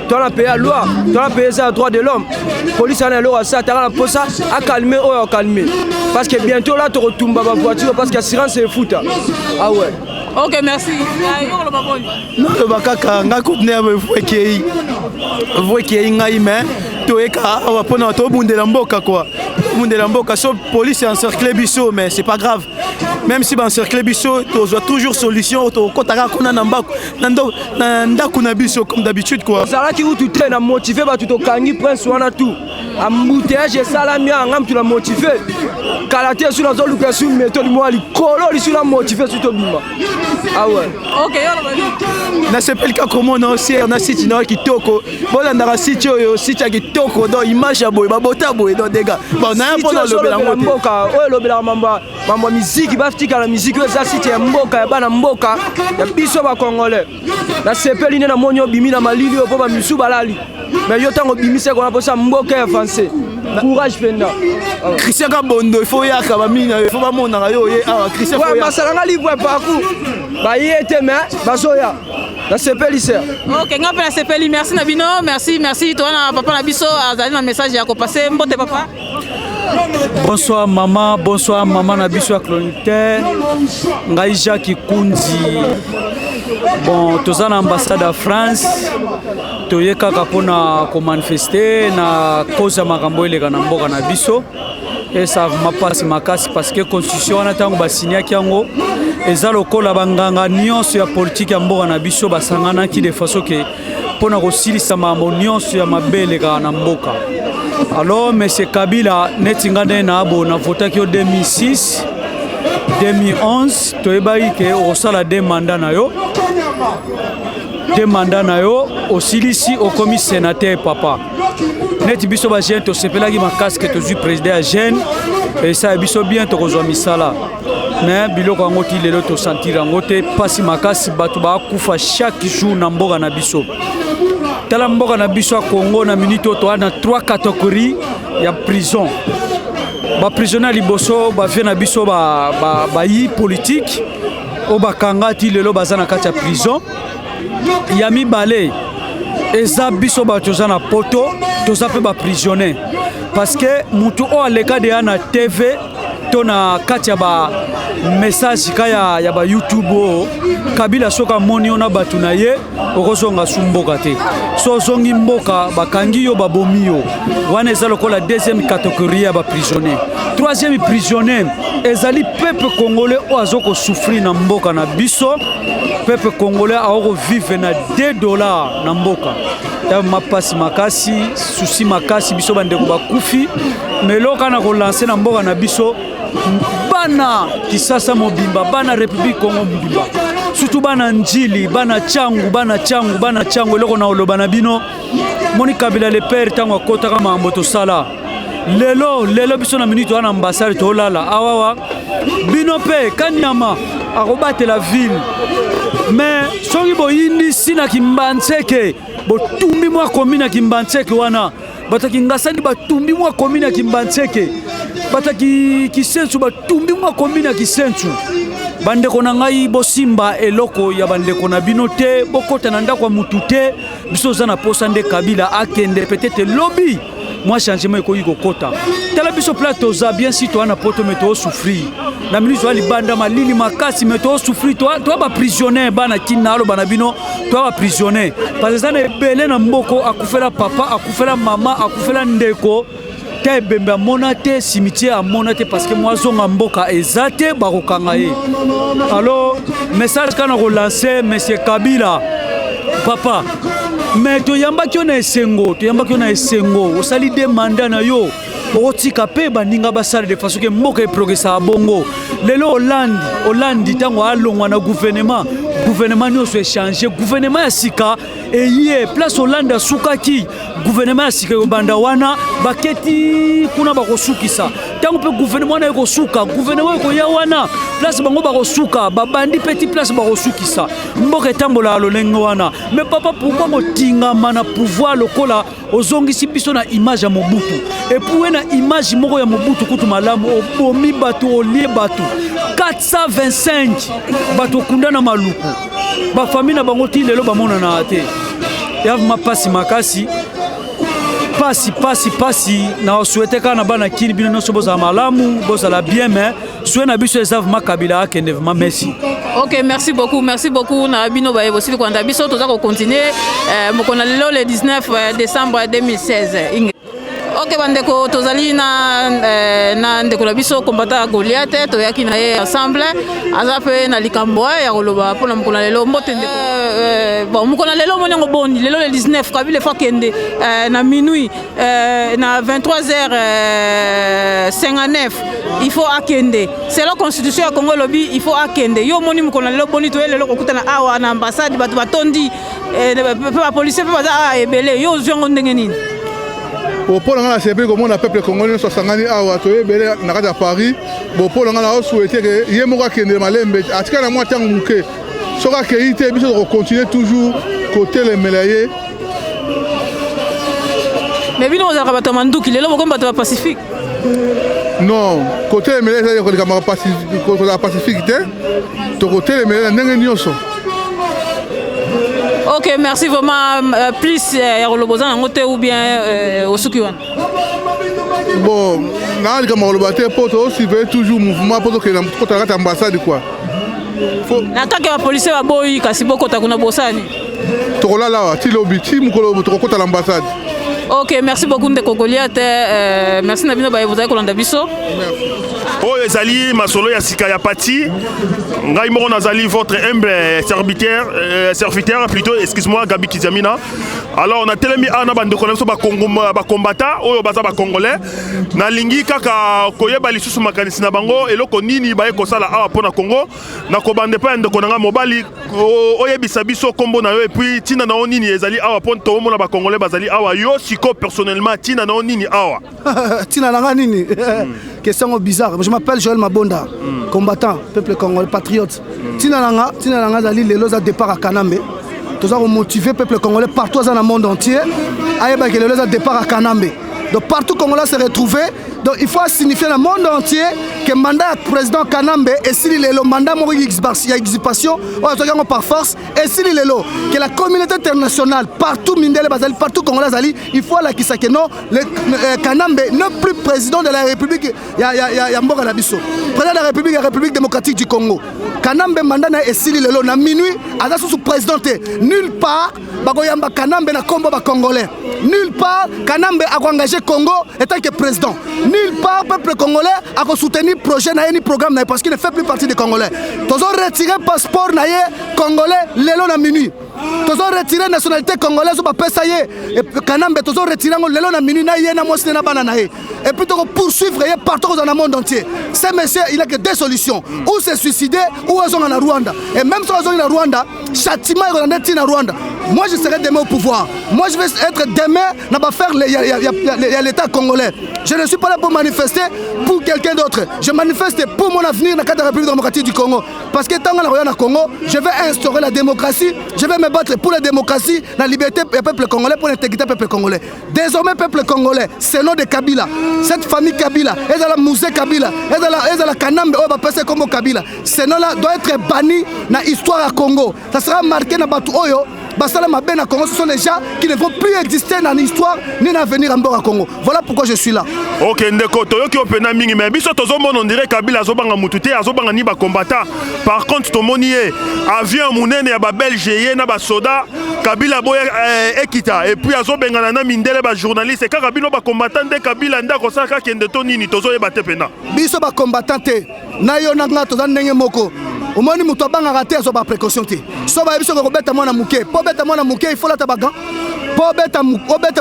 toana paye la loi toana paye ça droit de l'homme police ana eloko ça tanga na posa a calmer oyo calmer parce que bientôt là tokotumba ba voiture parce que assurance est foot ah ouais. Ok, merci. Non, le bakaka nga koutne vous qui ngai mais toeka apona to bundela mboka quoi. Bundela mboka so police encercler biso mais c'est pas grave. Même si encercler biso to doit toujours solution to kotaka kuna na mbako na ndako na biso comme d'habitude quoi. Ça là qui vous tout train à motiver ba tout kangi prince wana tout. Embouteillage salami ngam tu la motiver. Kalaté sur la zone location méthode moi li kolo li sur la motiver sur to bima. Ah ouais. Ok, na sepel ka comment on aussi on a site na kitoko. Bola ndara site yo site kitoko do image boy ba bota boy do dega. Bon na pour le mboka. Oh le bela mambo musique baftika la musique za site ya mboka ya bana mboka ya biso ba congolais. Na sepel ine na monyo bimi na malili po ba misu balali. Mais yo tango bimi se ko na posa mboka ya français. Courage penda. Christian Kabondo il faut yaka ba mina il faut ba mona yo ye ah Christian faut ya. Masalanga livre parcours. Ba yete mais basoya. Na sepeli sir. OK, nga pe na sepeli merci na bino, merci toi na papa na biso azali na message ya ko passer mbote papa. Bonsoir maman na biso ya chroniqueur. Ngai Jacques Kunzi. Bon, toza na ambassade à France. Toyeka kapona ko manifester na cause ya makambo eleka na mboka na biso. Et ça m'a passé makasi parce que constitution wana tango basinyaki yango eza lokola banganga nyonso ya politique ya mboka na biso basanganaki de façon que pona kosilisa mambo nyonso ya mabele ka na mboka. Alors M. Kabila neti ngane na abo na votaki yo 2006 2011 toyebaki ke osala deux mandats na yo osilisi okomi sénateur papa neti biso ba jeune to sepelaki makasi ke tozwi président ya jeune et ça biso bien to kozwa misala mais biloko yango ti lelo to sentir yango te pasi makasi bato bakufa chaque jour na mboka na biso tala mboka na biso ya Congo na minute to ana 3 catégories ya prison ba prisonnier liboso ba vie na biso ba yi politique o bakanga ti lelo bazana kati ya prison ya mibale eza biso bato za na poto toza pe ba prisonnier parce que mutu o aleka de na TV to na kati ya ba message kaya ya ba YouTube o Kabila soka moni ona batu na ye okozonga sumboka te so zongi mboka bakangi yo babomi yo wana eza lokola deuxième catégorie ya ba prisonnier troisième prisonnier ezali peuple congolais o azoko souffrir na mboka na biso peuple congolais aoko vivre na $2 na mboka ya mapasi makasi souci makasi biso bandeko bakufi meloka na ko lancer na mboka na biso bana kisasa mobimba bana République Congo mobimba surtout bana njili bana changu eloko na oloba na bino moni Kabila le père tango akota kama mambo to sala lelo biso na minute wana ambassade to lala awawa bino pe kanyama akobate la ville mais soki boyindi sina kimbantseke botumbi mwa komina kimbantseke wana bataki ngasani batumbi mwa komina kimbantseke bataki kisensu batumbi mwa komina kisensu bandeko na ngai bosimba eloko ya bandeko na bino te bokota na ndako mutu te biso za na posa nde Kabila akende peut-être lobby moi changement ekoyi kokota tala biso plateau za bien si toi na poto meto souffrir na ministre ali banda malili makasi meto souffrir toi ba prisonnier bana kinalo bana bino toi ba prisonnier parce que ça ne belé na mboko akufela papa akufela mama akufela ndeko te bemba monate cimetière a monate parce que moi zonga mboka ezate bakokanga ye alors message kana relancer monsieur Kabila papa mais toyambaki na esengo osali demanda na yo otika pe baninga basala de façon que mboka progressa bongo lelo Hollande tango alongwa na gouvernement gouvernement nyonso échanger gouvernement ya sika eye place Hollande asukaki gouvernement ya sika yobanda wana baketi kuna bakosukisa ntango mpe gouvernement wana ekosuka gouvernement ekoya wana place bango bakosuka babandi petit place bakosukisa mboka etambola lolenge wana mais papa pourquoi kotingama na pouvoir lokola ozongisi biso na image ya Mobutu et puis na image moko ya Mobutu kutu malamu obomi bato olie bato 425 bato kundana maluku ba famille na bango ti lelo bamona na te ya mapasi makasi pasi na souhaiter kana bana kini bino nyonso bozala malamu bozala bien mais souhait na biso eza vraiment Kabila akende vraiment merci. Ok, merci beaucoup na bino baye aussi kwanda biso toza ko continuer mokona lelo le 19 décembre 2016. Ok bandeko tozali na ndeko na biso combattant Goliath toyaki na ye ensemble aza pe na likambo ya koloba pona mokona lelo mbote ndeko bon mokona lelo monyango boni lelo le 19 Kabila fa kende na minuit na 23h59 il faut akende c'est la constitution ya Congo lobi il faut akende yo moni mokona lelo boni to lelo kokutana awa na ambassade bato batondi ba policier pe baza ebele yo zongo ndenge nini pour la CP comme on a peuple congolais soit sangani awa to ebele na kata Paris pour la na souhaiter que yemoka kende malembe atika na moi tangu muke soka keite biso ko continuer toujours côté les mélayer mais bino za kabata manduki lelo boko bato pacifique non côté les mélayer ko ka pacifique côté la pacifique to côté les mélayer ndenge nyonso. Ok, merci vraiment. Plus Yarolobozan ou bien Osukiwan. Bon, na comme Yarolobate pour aussi veut toujours mouvement pour que la ambassade quoi. L'attaque la police va boy kasi boko takuna bosani. Tokola la ti lobiti mukolo tokota l'ambassade. Ok, merci beaucoup ndeko Goliath. Merci na bino ba vous avez kolanda biso. Merci. Oh ezali masolo ya sika ya pati ngai moko nazali votre humble serviteur plutôt excuse-moi Gabi Kizamina. Alors on a telemi ana bandeko na biso ba combattant oyo baza ba congolais na lingi kaka koyeba lisusu makanisi na bango eloko nini baye kosala awa pona Congo na kobande pa ndeko nanga mobali oyebisa biso kombo na yo et puis tina na nini ezali awa pona to mona ba congolais bazali awa yo siko personnellement tina na nini awa tina nanga nini question bizarre. Je m'appelle Joël Mabonda, combattant, peuple congolais, patriote. Tinalanga Zali, les lois à départ à Kanambe. Tous ont motivé peuple congolais partout dans le monde entier. Aïeba que les lois à départ à Kanambe. Donc partout Congolais se retrouver. Donc il faut signifier dans le monde entier que le mandat du président Kanambe et si le mandat il y a exipation par force et si que la communauté internationale partout Mindele Bazali partout Congolais Zali il faut la qui non Kanambe n'est plus président de la République ya Mboka na biso président de la République démocratique du Congo Kanambe mandat na esili lelo na minuit aza sous président nulle part bakoyamba Kanambe na kombo ba congolais nulle part Kanambe a engagé Congo étant que président. Nulle part, peuple congolais a soutenu projet ni programme parce qu'il ne fait plus partie des Congolais. Tous ont retiré le passeport congolais l'élo na minuit. Tous ont retiré la nationalité congolaise au ça y est. Et Kanambe, tous ont retiré l'élo na minuit na yé na mosi na banana. Et puis tous poursuivre partout dans le monde entier. Ces messieurs, il n'y a que deux solutions. Ou se suicider ou ils sont en Rwanda. Et même si ils sont en Rwanda, châtiment est en Rwanda. Moi je serai demain au pouvoir. Moi je vais être demain n'a pas faire l'état congolais. Je ne suis pas là pour manifester pour quelqu'un d'autre. Je manifeste pour mon avenir dans la République démocratique du Congo. Parce que tant que je suis au Congo, je vais instaurer la démocratie. Je vais me battre pour la démocratie, la liberté du peuple congolais, pour l'intégrité du peuple congolais. Désormais, peuple congolais, c'est le nom de Kabila. Cette famille Kabila, elle est la Mousé Kabila, elle est la Kanambe, elle est comme Kabila. Ce nom-là doit être banni dans l'histoire du Congo. Ça sera marqué dans Batu Oyo. Basalama Ben à Congo, ce sont les gens qui ne vont plus exister dans l'histoire ni dans l'avenir en Bora Congo. Voilà pourquoi je suis là. Ok, ndeko toyoki opena mingi mais biso tozomona on dirait Kabila azobanga mutute azobanga ni ba combattant. Par contre tomoni avion munene ya ba Belge ye na ba soda Kabila boya ekita et puis azobengana na mindele ba journaliste kaka bino ba combattant de Kabila ndako saka kende to nini tozoyeba te pena. Biso ba combattant te na yo na toza ndenge moko. Omoni muto banga raté azo ba précaution te. So ba biso ko beta mona muke. Po beta mona muke il faut la tabaga. Po beta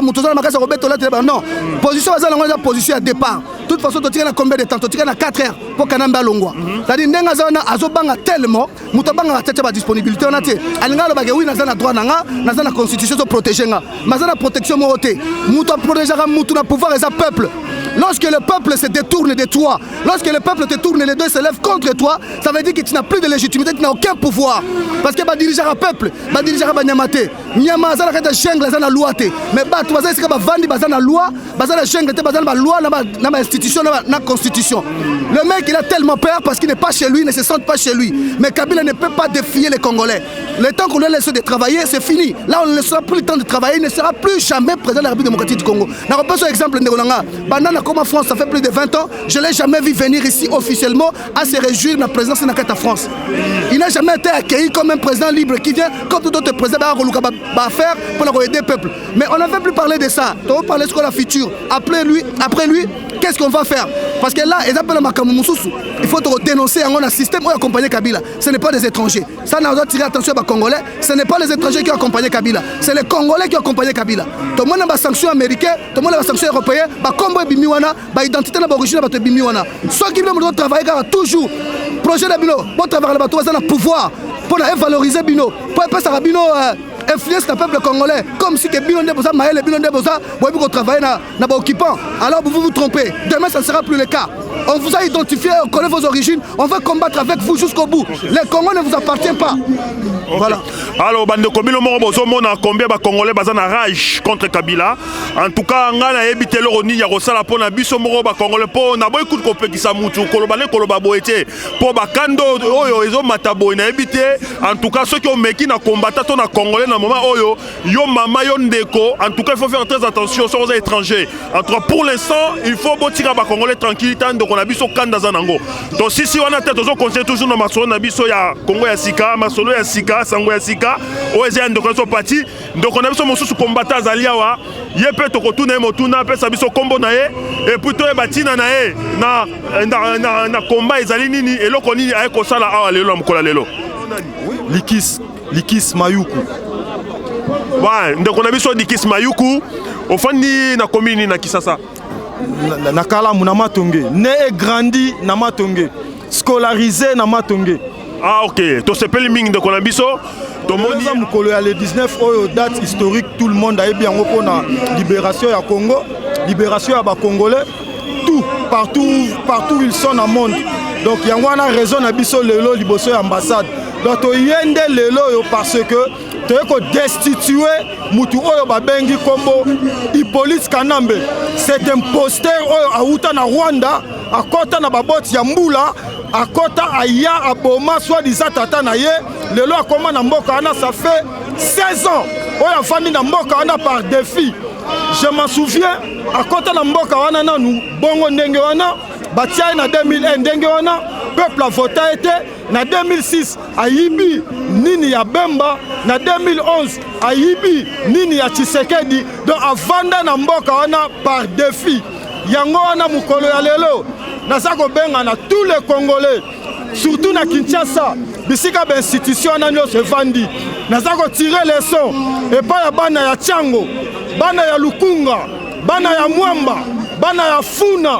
muto za makasa ko beta la te non. Position za la position à départ. toute façon tu as combien de temps tu as 4 heures pour Kanambe alongwa c'est-à-dire ndenga zana azobanga tellement muto banga tete ba disponibilité on a té alingalo ba oui nazana droit nanga nazana constitution so protéger nga mazana protection mo oté muto protéger muto na pouvoir et sa peuple. Lorsque le peuple se détourne de toi, lorsque le peuple te tourne les deux se lève contre toi, ça veut dire que tu n'as plus de légitimité, tu n'as aucun pouvoir. Parce que diriger un peuple, diriger un Nyamate, Nyama zana kata jungle zana loi te, mais tu vas essayer vandi bazana loi, bazana jungle te bazana loi na institution na constitution. Le mec il a tellement peur parce qu'il n'est pas chez lui, il ne se sent pas chez lui. Mais Kabila ne peut pas défier les Congolais. Le temps qu'on lui laisse de travailler, c'est fini. Là on ne laissera plus le temps de travailler, il ne sera plus jamais président de la République démocratique du Congo. N'a pas besoin d'exemple de Rolanga. Comme en France, ça fait plus de 20 ans, je ne l'ai jamais vu venir ici officiellement à se réjouir de la présence de la France. Il n'a jamais été accueilli comme un président libre qui vient, comme d'autres présidents, à faire pour aider le peuple. Mais on ne veut plus parler de ça. On va parler de ce qu'on a futur. Après lui, qu'est-ce qu'on va faire? Parce que là, il faut dénoncer un système où accompagner Kabila. Ce n'est pas des étrangers. Ça, on doit tirer attention aux Congolais. Ce n'est pas les étrangers qui ont accompagné Kabila. C'est les Congolais qui ont accompagné Kabila. Tout le monde a des sanctions américaines, tout le monde a des sanctions européennes. Identité na origine na bimi wana ceux qui veulent travailler toujours projet de bino pour travailler là bas na pouvoir pour valoriser bino pour passer à bino influence le peuple congolais comme si que bino ndé boza maël bino ndé boza boyebi ko travailler na ba occupant alors vous vous trompez demain ça ne sera plus le cas. On vous a identifié, on connaît vos origines, on veut combattre avec vous jusqu'au bout. Les Congolais ne vous appartiennent pas. Okay. Voilà. Alors, Bandeko Bilo Morobozo, on a combien de Congolais basés en rage contre Kabila. En tout cas, on a évité le roni, il y a Rosala pour la Biso Moroba Congolais. On a beaucoup de compétitions qui s'amoutent, Kolobane, Kolobaboete, pour Bakando, Oyo, Ezo Matabo, on a évité. En tout cas, ceux qui ont méqué na combattant on a Congolais dans le moment Oyo, Yo Mama, Yo Ndeko. En tout cas, il faut faire très attention aux étrangers. En tout cas, pour l'instant, il faut tirer les Congolais tranquille. On a biso kanda zanango. Donc si on a tête aux conseils toujours dans masolo na biso ya Congo ya sika, masolo ya sika, sango ya sika, oezia ndoko so parti. Donc on a biso mosusu combattant zaliawa, yepe to kotuna motuna pe sa biso kombo na ye et puis to e batina na ye na combat ezali nini eloko nini ay ko sala awa lelo mkola lelo. Likis Mayuku. Ouais, donc on a biso Likis Mayuku ofandi na commune na Kisasa. Nakala na Matonge, né et grandi na Matonge, scolarisé na Matonge. Ah ok, to sepeli ming de Konabiso. To moni mukolo ya le 19 oyo date historique tout le monde a bien pour la libération ya Congo, libération ya ba Congolais, tout partout ils sont dans le monde. Donc il y a une raison na biso lelo liboso ya ambassade. Donc to yende lelo parce que tu es destitué mutu oyo babengi kombo Hippolyte Kanambe. C'est un imposteur oyo auta na Rwanda akota na baboti ya mbula akota aya aboma soit disant tata na ye lelo akoma na mboka wana ça fait 16 ans oyo afandi na mboka wana par défi. Je m'en souviens akota na mboka wana nanu bongo ndenge wana batia na 2001 ndenge wana peuple a voté été na 2006 ayibi nini ya Bemba na 2011 ayibi nini ya Tshisekedi donc avanda na mboka wana par défi yango wana mukolo ya lelo naza kobenga na tous les Congolais surtout na Kinshasa bisika ba institution na nyonso evandi naza ko tirer leçon et pas ya bana ya Tchango bana ya Lukunga bana ya Mwamba bana ya Funa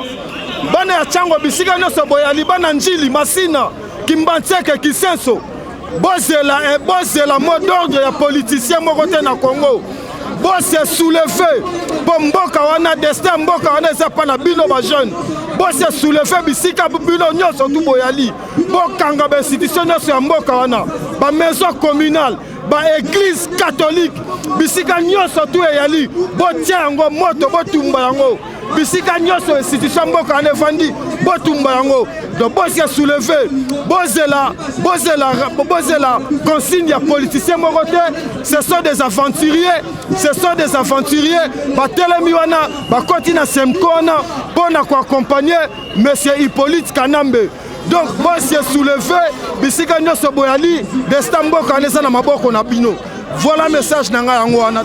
bana ya Tchango bisika nyonso boyali bana Njili Masina Kimbantseke Kisenso bozela mot d'ordre ya politicien moko te na Congo bose soulever po mboka wana destin mboka wana eza pa na bino ba jeune bose soulever bisika bino nyonso tu boyali bokanga ba institution nyonso ya mboka wana ba maison communale ba église catholique bisika nyonso tu eyali botia yango moto botumba yango bisika nyonso institution mboka wana evandi botumba yango donc bose soulever bozela consigne ya politicien moko te ce sont des aventuriers batelemi wana bakoti na semko wana mpona koaccompagner monsieur Hippolyte Kanambe. Donc bose soulever bisika nyonso boyali destin mboka wana eza na maboko na bino Voilà message nanga yango wana.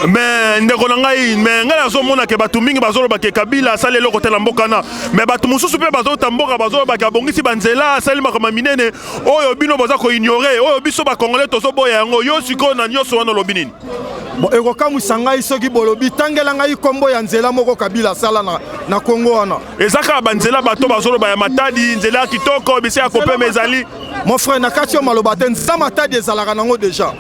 Mais ndeko na ngai mais ngai azomona ke batu mingi bazoloba ke Kabila asali eloko te na mboka na mais batu mosusu pe bazolota mboka bazoloba ke abongisi banzela asali makama minene oyo bino boza ko ignorer oyo biso ba Congolais tozoboya yango yo siko na nyoso wana lobi nini. Bon ekokamwisa ngai soki bolobi tangela ngai kombo ya nzela moko Kabila asala na Congo wana. Ezaka banzela bato bazoloba ya Matadi nzela kitoko bisi ya kopema ezali. Mon frère nakati yo maloba te nzela Matadi ezalaka nango déjà.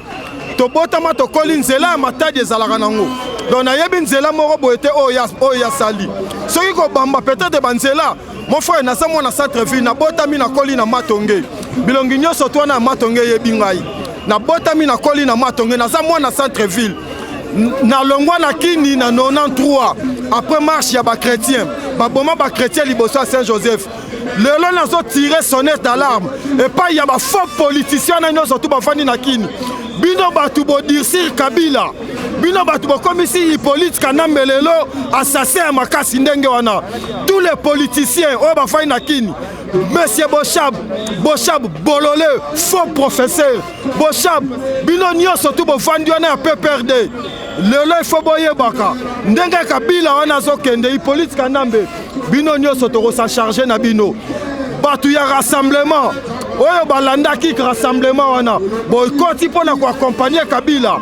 Tobotama tokoli nzela ya Matadi ezalaka nango. Donc nayebi nzela moko boye te oyo ya sali. Soki kobamba peut-être banzela mon frère naza mwana centre-ville nabotami nakoli na Matonge. Bilongi nyonso to na Matonge yebi ngai. Nabotami nakoli na Matonge naza mwana centre-ville. Na longwa na kini na 93 après marche ya ba chrétien. Ba boma ba chrétien liboso à Saint-Joseph. Lelo nazo tirer sonnette d'alarme et pas ya ba faux politiciens na nyonso to bafandi na kini. Bino batu bo dirsir Kabila. Bino batu bo komisi Hippolyte Kanambe lelo assassin ya makasi ndenge wana. Tous les politiciens o bafandi na kini. Monsieur Bochab Bolole, faux professeur. Bochab, bino nyonso to bafandi wana ya PPRD. Lelo il faut boye baka. Ndenge Kabila wana zo kende Hippolyte Kanambe. Bino nyonso to sa charger na bino. Batu ya rassemblement. Oyo balanda ki rassemblement wana. Boykoti pona ko accompagner Kabila.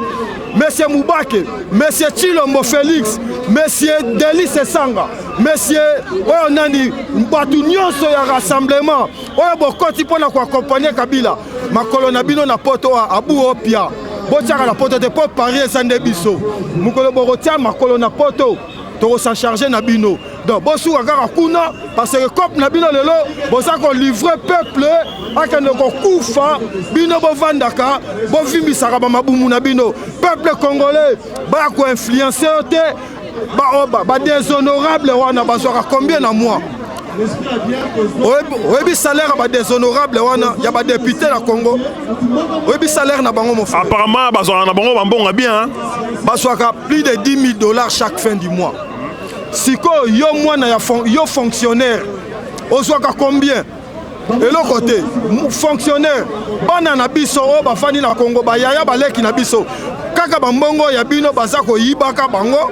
Monsieur Moubake, Monsieur Chilombo Félix, Monsieur Delis Sanga, Monsieur oyo nani batu nyonso ya rassemblement. Oyo bokoti pona ko accompagner Kabila. Makolo na bino na poto abu opia. Botiaka na poto de po Paris sande biso. Mukolo borotia makolo na poto. Toko s'en charger na bino. Donc bosu kaka kuna parce que cop na bino lelo bosa ko livrer peuple akende ko kufa bino bo vandaka bo vimbisaka ba mabumu na bino peuple congolais ba ko influencer te ba déshonorable wana basoka combien na mois. Oyebi salaire ba déshonorable wana ya ba député na Congo. Oyebi salaire na bango mon frère. Apparemment basoka na bango bambonga bien hein. Basoka plus de $10,000 chaque fin du mois. Siko yo mwana ya yo fonctionnaire ozwaka combien elo côté fonctionnaire bana na biso o bafandi na Congo bayaya baleki na biso kaka bambongo ya bino baza ko yibaka bango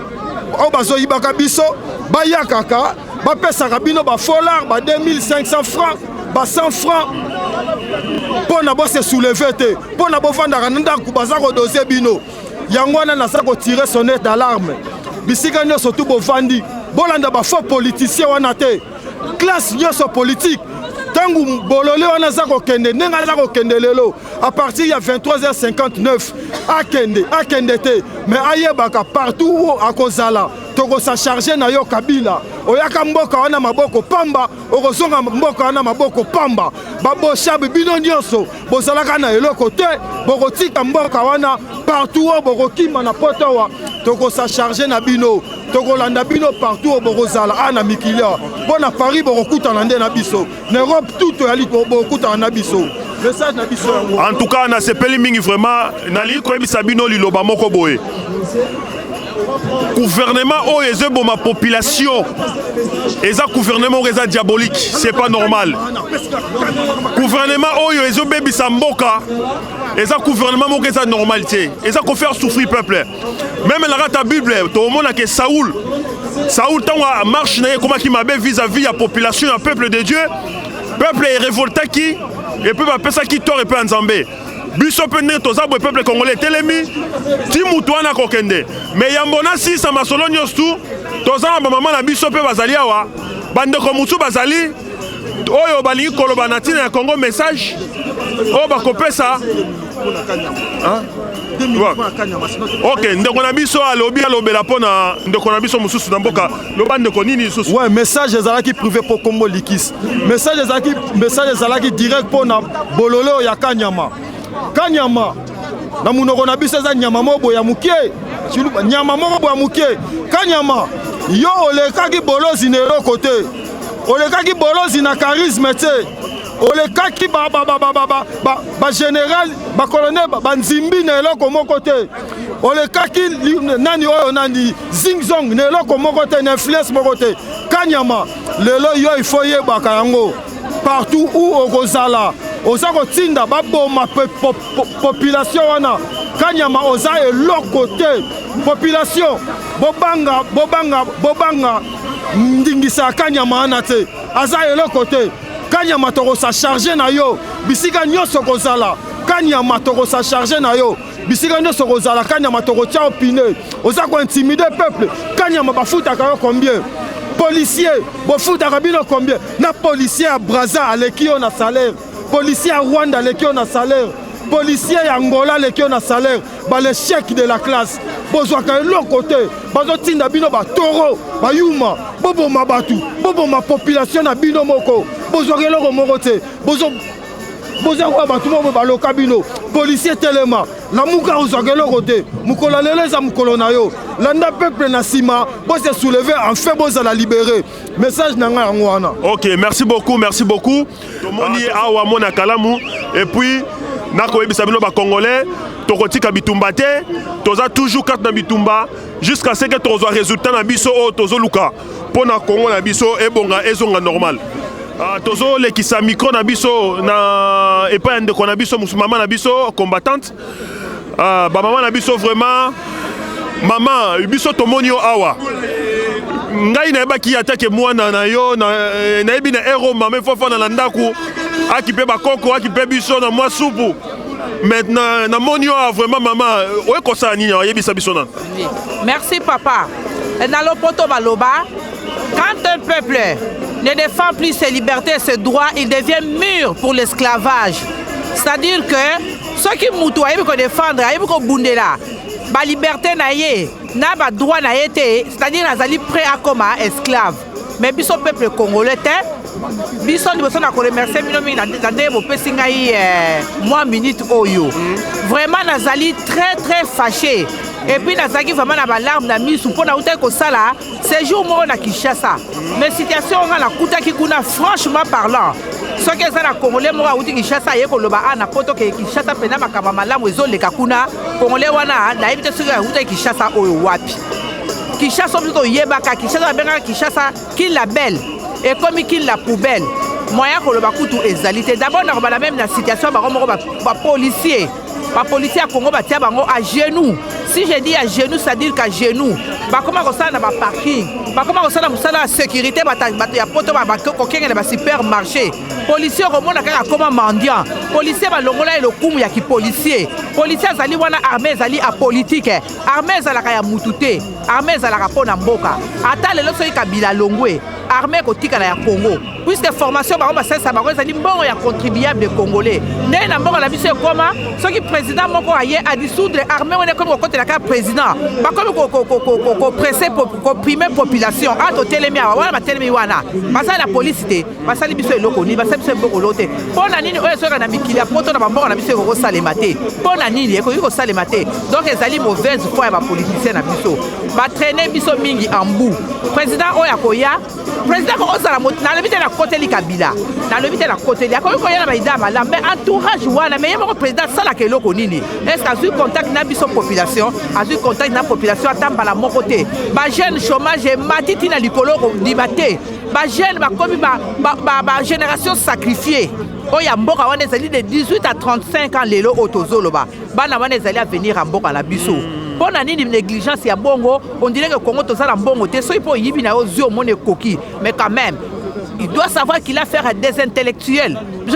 o bazo yibaka biso bayakaka bapesaka bino ba $4 ba 2500 francs ba 100 francs pona bo se soulever te pona bo fandaka ndaku baza ko doser bino yango wana nasa ko tirer sonnette d'alarme. Bisika nyonso tu bovandi bolanda ba faux politicien wana te classe nyonso politique tangu bolole wana za ko kende nenga za ko kende lelo à partir ya 23h59 akende te mais ayebaka partout où akozala toko sa charger na yo Kabila oyaka mboka wana maboko pamba okozonga mboka wana maboko pamba baboshabi bino nyonso bozalaka na eloko te bokotika mboka wana partout où bokokima na poto wa toko sa charger na bino toko landa bino partout où bokozala ana mikilia bona Paris bokokutana nde na biso na Europe tout yali bokutana na biso message na biso en tout cas na sepeli mingi vraiment na li ko ebisa bino liloba moko boye gouvernement oyo ezebo ma population eza gouvernement eza diabolique c'est pas normal gouvernement oyo ezobebisa mboka eza gouvernement moko eza normalité eza ko faire souffrir peuple même la ta bible to mona que Saoul tango marche na comment qui mabe vis-à-vis ya population ya peuple de Dieu peuple est révolté qui et puis ba pesa qui tort et peu nzambe biso pende toza bo peuple congolais telemi ti mutu wana kokende mais yambona si sa masolo nyostu toza na ba mama na biso pe bazali awa bandeko mutu bazali oyo balingi koloba na tina ya Congo message oyo bakopesa ok ndeko na biso alobi alobela mpona ndeko na biso mosusu na mboka loba ndeko nini lisusu ouais message ezalaki privé po Kombo Likis message ezalaki direct mpona bololo ya Kanyama na munoko na biso eza nyama moko ya mukie nyama moko ya mukie Kanyama yo olekaki bolozi na eloko te olekaki bolozi na charisme te olekaki ba général ba colonel ba nzimbi na eloko moko te olekaki nani oyo nani zingzong na eloko moko te na influence moko te Kanyama lelo yo il faut yebaka yango partout où okozala oza kotinda baboma population wana Kanyama oza eloko te. Population bobanga ndingisa Kanyama anate aza eloko te. Kanyama toko sa charger na yo bisika nyonso kozala. Kanyama toko sa charger na yo bisika nyonso kozala. Kanyama toko tia opine oza ko intimider peuple. Kanyama bafutaka yo combien? Policier bofutaka bino combien? Na policier à Brazza aleki yo na salaire. Policier à Rwanda aleki yo na salaire. Policier à Angola aleki yo na salaire. Ba le chèque de la classe. Bozwaka eloko côté. Bazotinda bino ba toro ba yuma. Boboma batu. Boboma population na bino moko. Bozwaka eloko moko te. Bozwa batu moko baloka bino. Policier telema. La muka ozwaka eloko te. Mukola leleza mukolo na yo. Landa peuple na sima. Bo se soulever en fait boza la libérer. Message nanga yango wana. OK, merci beaucoup, merci beaucoup. Tomoni awa mona kalamu et puis nako yebisa bino ba congolais tokotika bitumba te toza toujours carte na bitumba jusqu'à ce que tozwa résultat na biso o tozoluka pona Congo na biso ebonga ezonga normal. Tozo lekisa micro na biso na epa ndeko na biso mama na biso combattante ba mama na biso vraiment mama biso tomoni o awa ngai na ebaki atake mwana na yo na ebi na ero mama fofa na ndako akipe bakoko akipe biso na mwa supu maintenant na monio vraiment maman oye kosa nini oyebisa biso na. Merci papa. Dans le poto baloba, quand un peuple ne défend plus ses libertés et ses droits, il devient mûr pour l'esclavage. C'est-à-dire que ceux qui moutou ayebi ko défendre ayebi ko bundela ba liberté na ye na ba droit na ye te, c'est-à-dire azali prêt à comme esclave. Mais biso peuple congolais te biso liboso na ko remercier bino mingi na nde bopesi ngai moi minute oyo. Vraiment nazali très fâché. Et puis nazaki vraiment na balarme na misu mpona uta kosala séjour moko na Kinshasa. Mais situation nga na kutaki kuna franchement parlant. Ce que ça na congolais moko uti Kinshasa ye koloba ana poto ke Kinshasa pena makaba malamu ezoleka kuna congolais wana na yebite soki uta Kinshasa oyo wapi. Kinshasa plutôt yebaka Kinshasa benga Kinshasa qui la belle et comme qui la poubelle. Moyen koloba kutu ezalité. D'abord na la même la situation ba policier. Les policiers à Congo batia bango à genoux. Si je dis à genoux, ça veut dire qu'à genoux. Bah comment on ça dans le parking. Bah comment on ça dans la sécurité. Bah y a poto bah coquin dans le supermarché. Policiers remontent à comment mendiant. Policiers bah longola et le coup y a qui policier. Policiers zali wana armée zali à politique. Armée zala kaya mutute. Armée zala rapona mboka. Ata le loso y kabila longwe. Armée kotika na ya Congo. Puisque formation bah on va ça bah zali bon y a contribuable de Congolais. Né na mboka la mission comment ceux qui président moko aye a dissoudre armée on est comme côté la carte président ba comme ko presser pour opprimer population a to telemi wana ba telemi wana basa la police te basa libiso eloko ni basa biso boko lote pona nini oyo soka na mikili poto na bamboka na biso ko salema te pona nini eko ko salema te donc ezali mauvaise foi ya ba politicien na biso ba traîner biso mingi en bout président oyo akoya président ko osala na lebite na côté li Kabila na lebite na côté li akoyo ko yana ba idama la mais entourage wana mais yemo président sala ke eloko nini est-ce que azu contact na biso population azu contact na population atamba la mon côté ba jeune chômage matiti na likolo ndimate ba jeune ba komi ba génération sacrifiée oya mboka wana ezali de 18 à 35 ans lelo otozoloba bana wana ezali à venir à mboka la biso pona nini négligence ya bongo on dirait que Congo tozala mbongo te so ipo yibi na ozio mone koki mais quand même il doit savoir qu'il a affaire à des intellectuels. Nous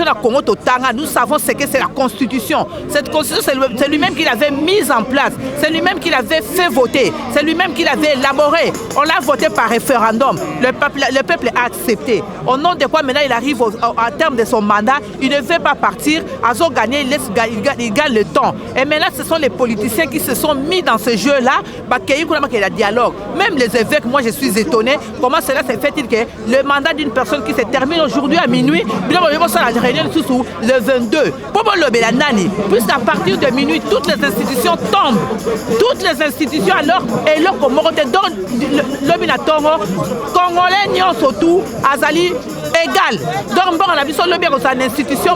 savons ce que c'est la Constitution. Cette Constitution, c'est lui-même qui l'avait mise en place. C'est lui-même qui l'avait fait voter. C'est lui-même qui l'avait élaboré. On l'a voté par référendum. Le peuple a accepté. Au nom de quoi maintenant il arrive à terme de son mandat, il ne veut pas partir. Azo gagner, il gagne le temps. Et maintenant, ce sont les politiciens qui se sont mis dans ce jeu-là. Il y a dialogue. Même les évêques, moi je suis étonné. Comment cela se fait-il que le mandat d'une personne qui se termine aujourd'hui à minuit, le 22. Puisqu'à partir de minuit, toutes les institutions tombent. Toutes les institutions alors, et là, comme le Binatongo, Congolais, Nyon, surtout, Azali, égal. Donc, bon, on a vu sur le bureau, c'est une institution,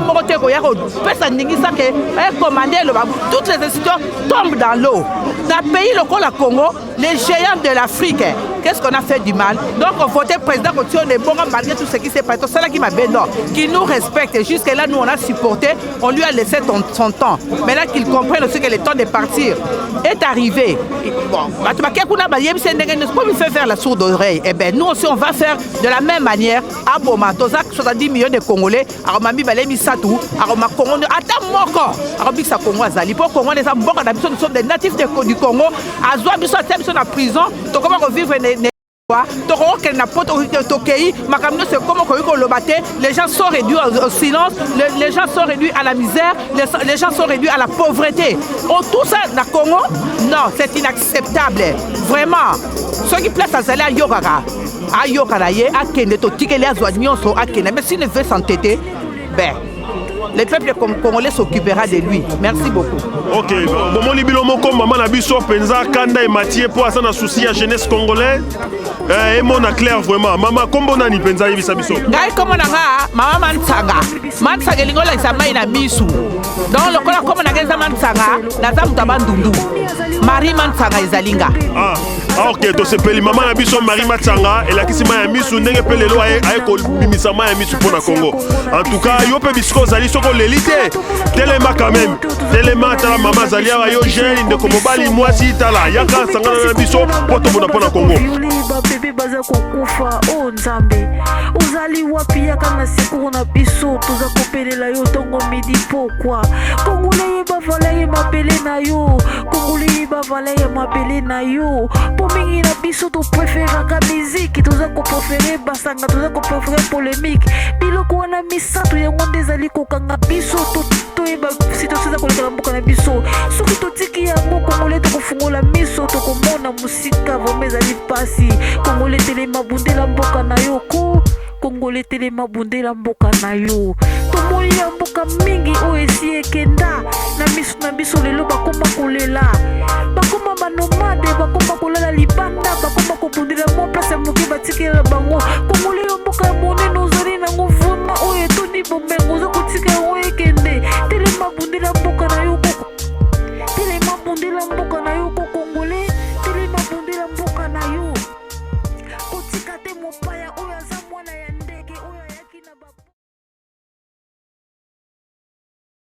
toutes les institutions tombent dans l'eau. Dans le pays, le Congo, les géants de l'Afrique, qu'est-ce qu'on a fait du mal? Donc on votait président on est bon malgré tout ce qui s'est passé. C'est là qui m'a bien non, qui nous respecte. Jusque-là, nous on a supporté, on lui a laissé son temps. Maintenant qu'il comprenne aussi que le temps de partir est arrivé. Bon, pour lui faire la sourde oreille. Eh bien, nous aussi on va faire de la même manière à Boma. 70 millions de Congolais, à Mami Balemi Satou, à Roma Congo, à Moko, à Bissa Congo Azali. Pour Congo, nous sommes des natifs du Congo. À Zouabiso, à sont en prison. Donc comment revivre les gens sont réduits au silence, les gens sont réduits à la misère, les gens sont réduits à la pauvreté. Tout ça dans le Congo, non, c'est inacceptable. Vraiment, ceux qui placent à Zala Yorara, à Yorara, à Kende, mais s'il ne veut s'entêter, ben, le peuple congolais s'occupera de lui. Merci beaucoup. Ok, bon, Libilomo, comme maman Nabiso, Penza, Kanda et Mathieu, pour ça, on a souci à jeunesse congolaise. Et mon clair vraiment. Maman, comment on a ni Penza et Bisabiso? Gai, comment on a maman Mansaga. Mansaga, l'ingola, il s'appelle Nabisu. Donc, le colère, comment on a gagné Mansaga, Nazam Tabandundu. Marie Mansaga, Izalinga. Ah, ok, donc c'est Peli. Maman Nabiso, Marie Matsanga, et la Kissima Misu, n'est pas le loi, et Bimisama et Misu pour le Congo. En tout cas, il y a peu Bisco, Zali, Soko, l'élite. Téléma quand même. Téléma, Tala, Maman Zalia, Yo, Jeune, de Komobali, moi, si, Tala, Yaka, Sangana, Nabiso, pour tout le monde pour le Congo. Bébé baza kokufa o nzambe ozali wapi yaka na siku na biso toza kopelela yo tongo midi pourquoi Congolais bavale mabele na yo Congolais bavale mabele na yo po mingi na biso to préférer ka musique toza ko préférer basanga toza ko préférer polémique biloko wana misato yango ndezali kokanga biso to eba situation za koleka mboka na biso soki totiki yango Congolais to kofungola miso to komona musika vomezali pasi Congolais telema bundela mboka na yo ko Congolais telema bundela mboka na yo tomoni ya mboka mingi oyo esi ekenda na miso na biso lelo bakoma kolela bakoma banomade bakoma kolala libanda bakoma kobundela mo place ya moke batikela bango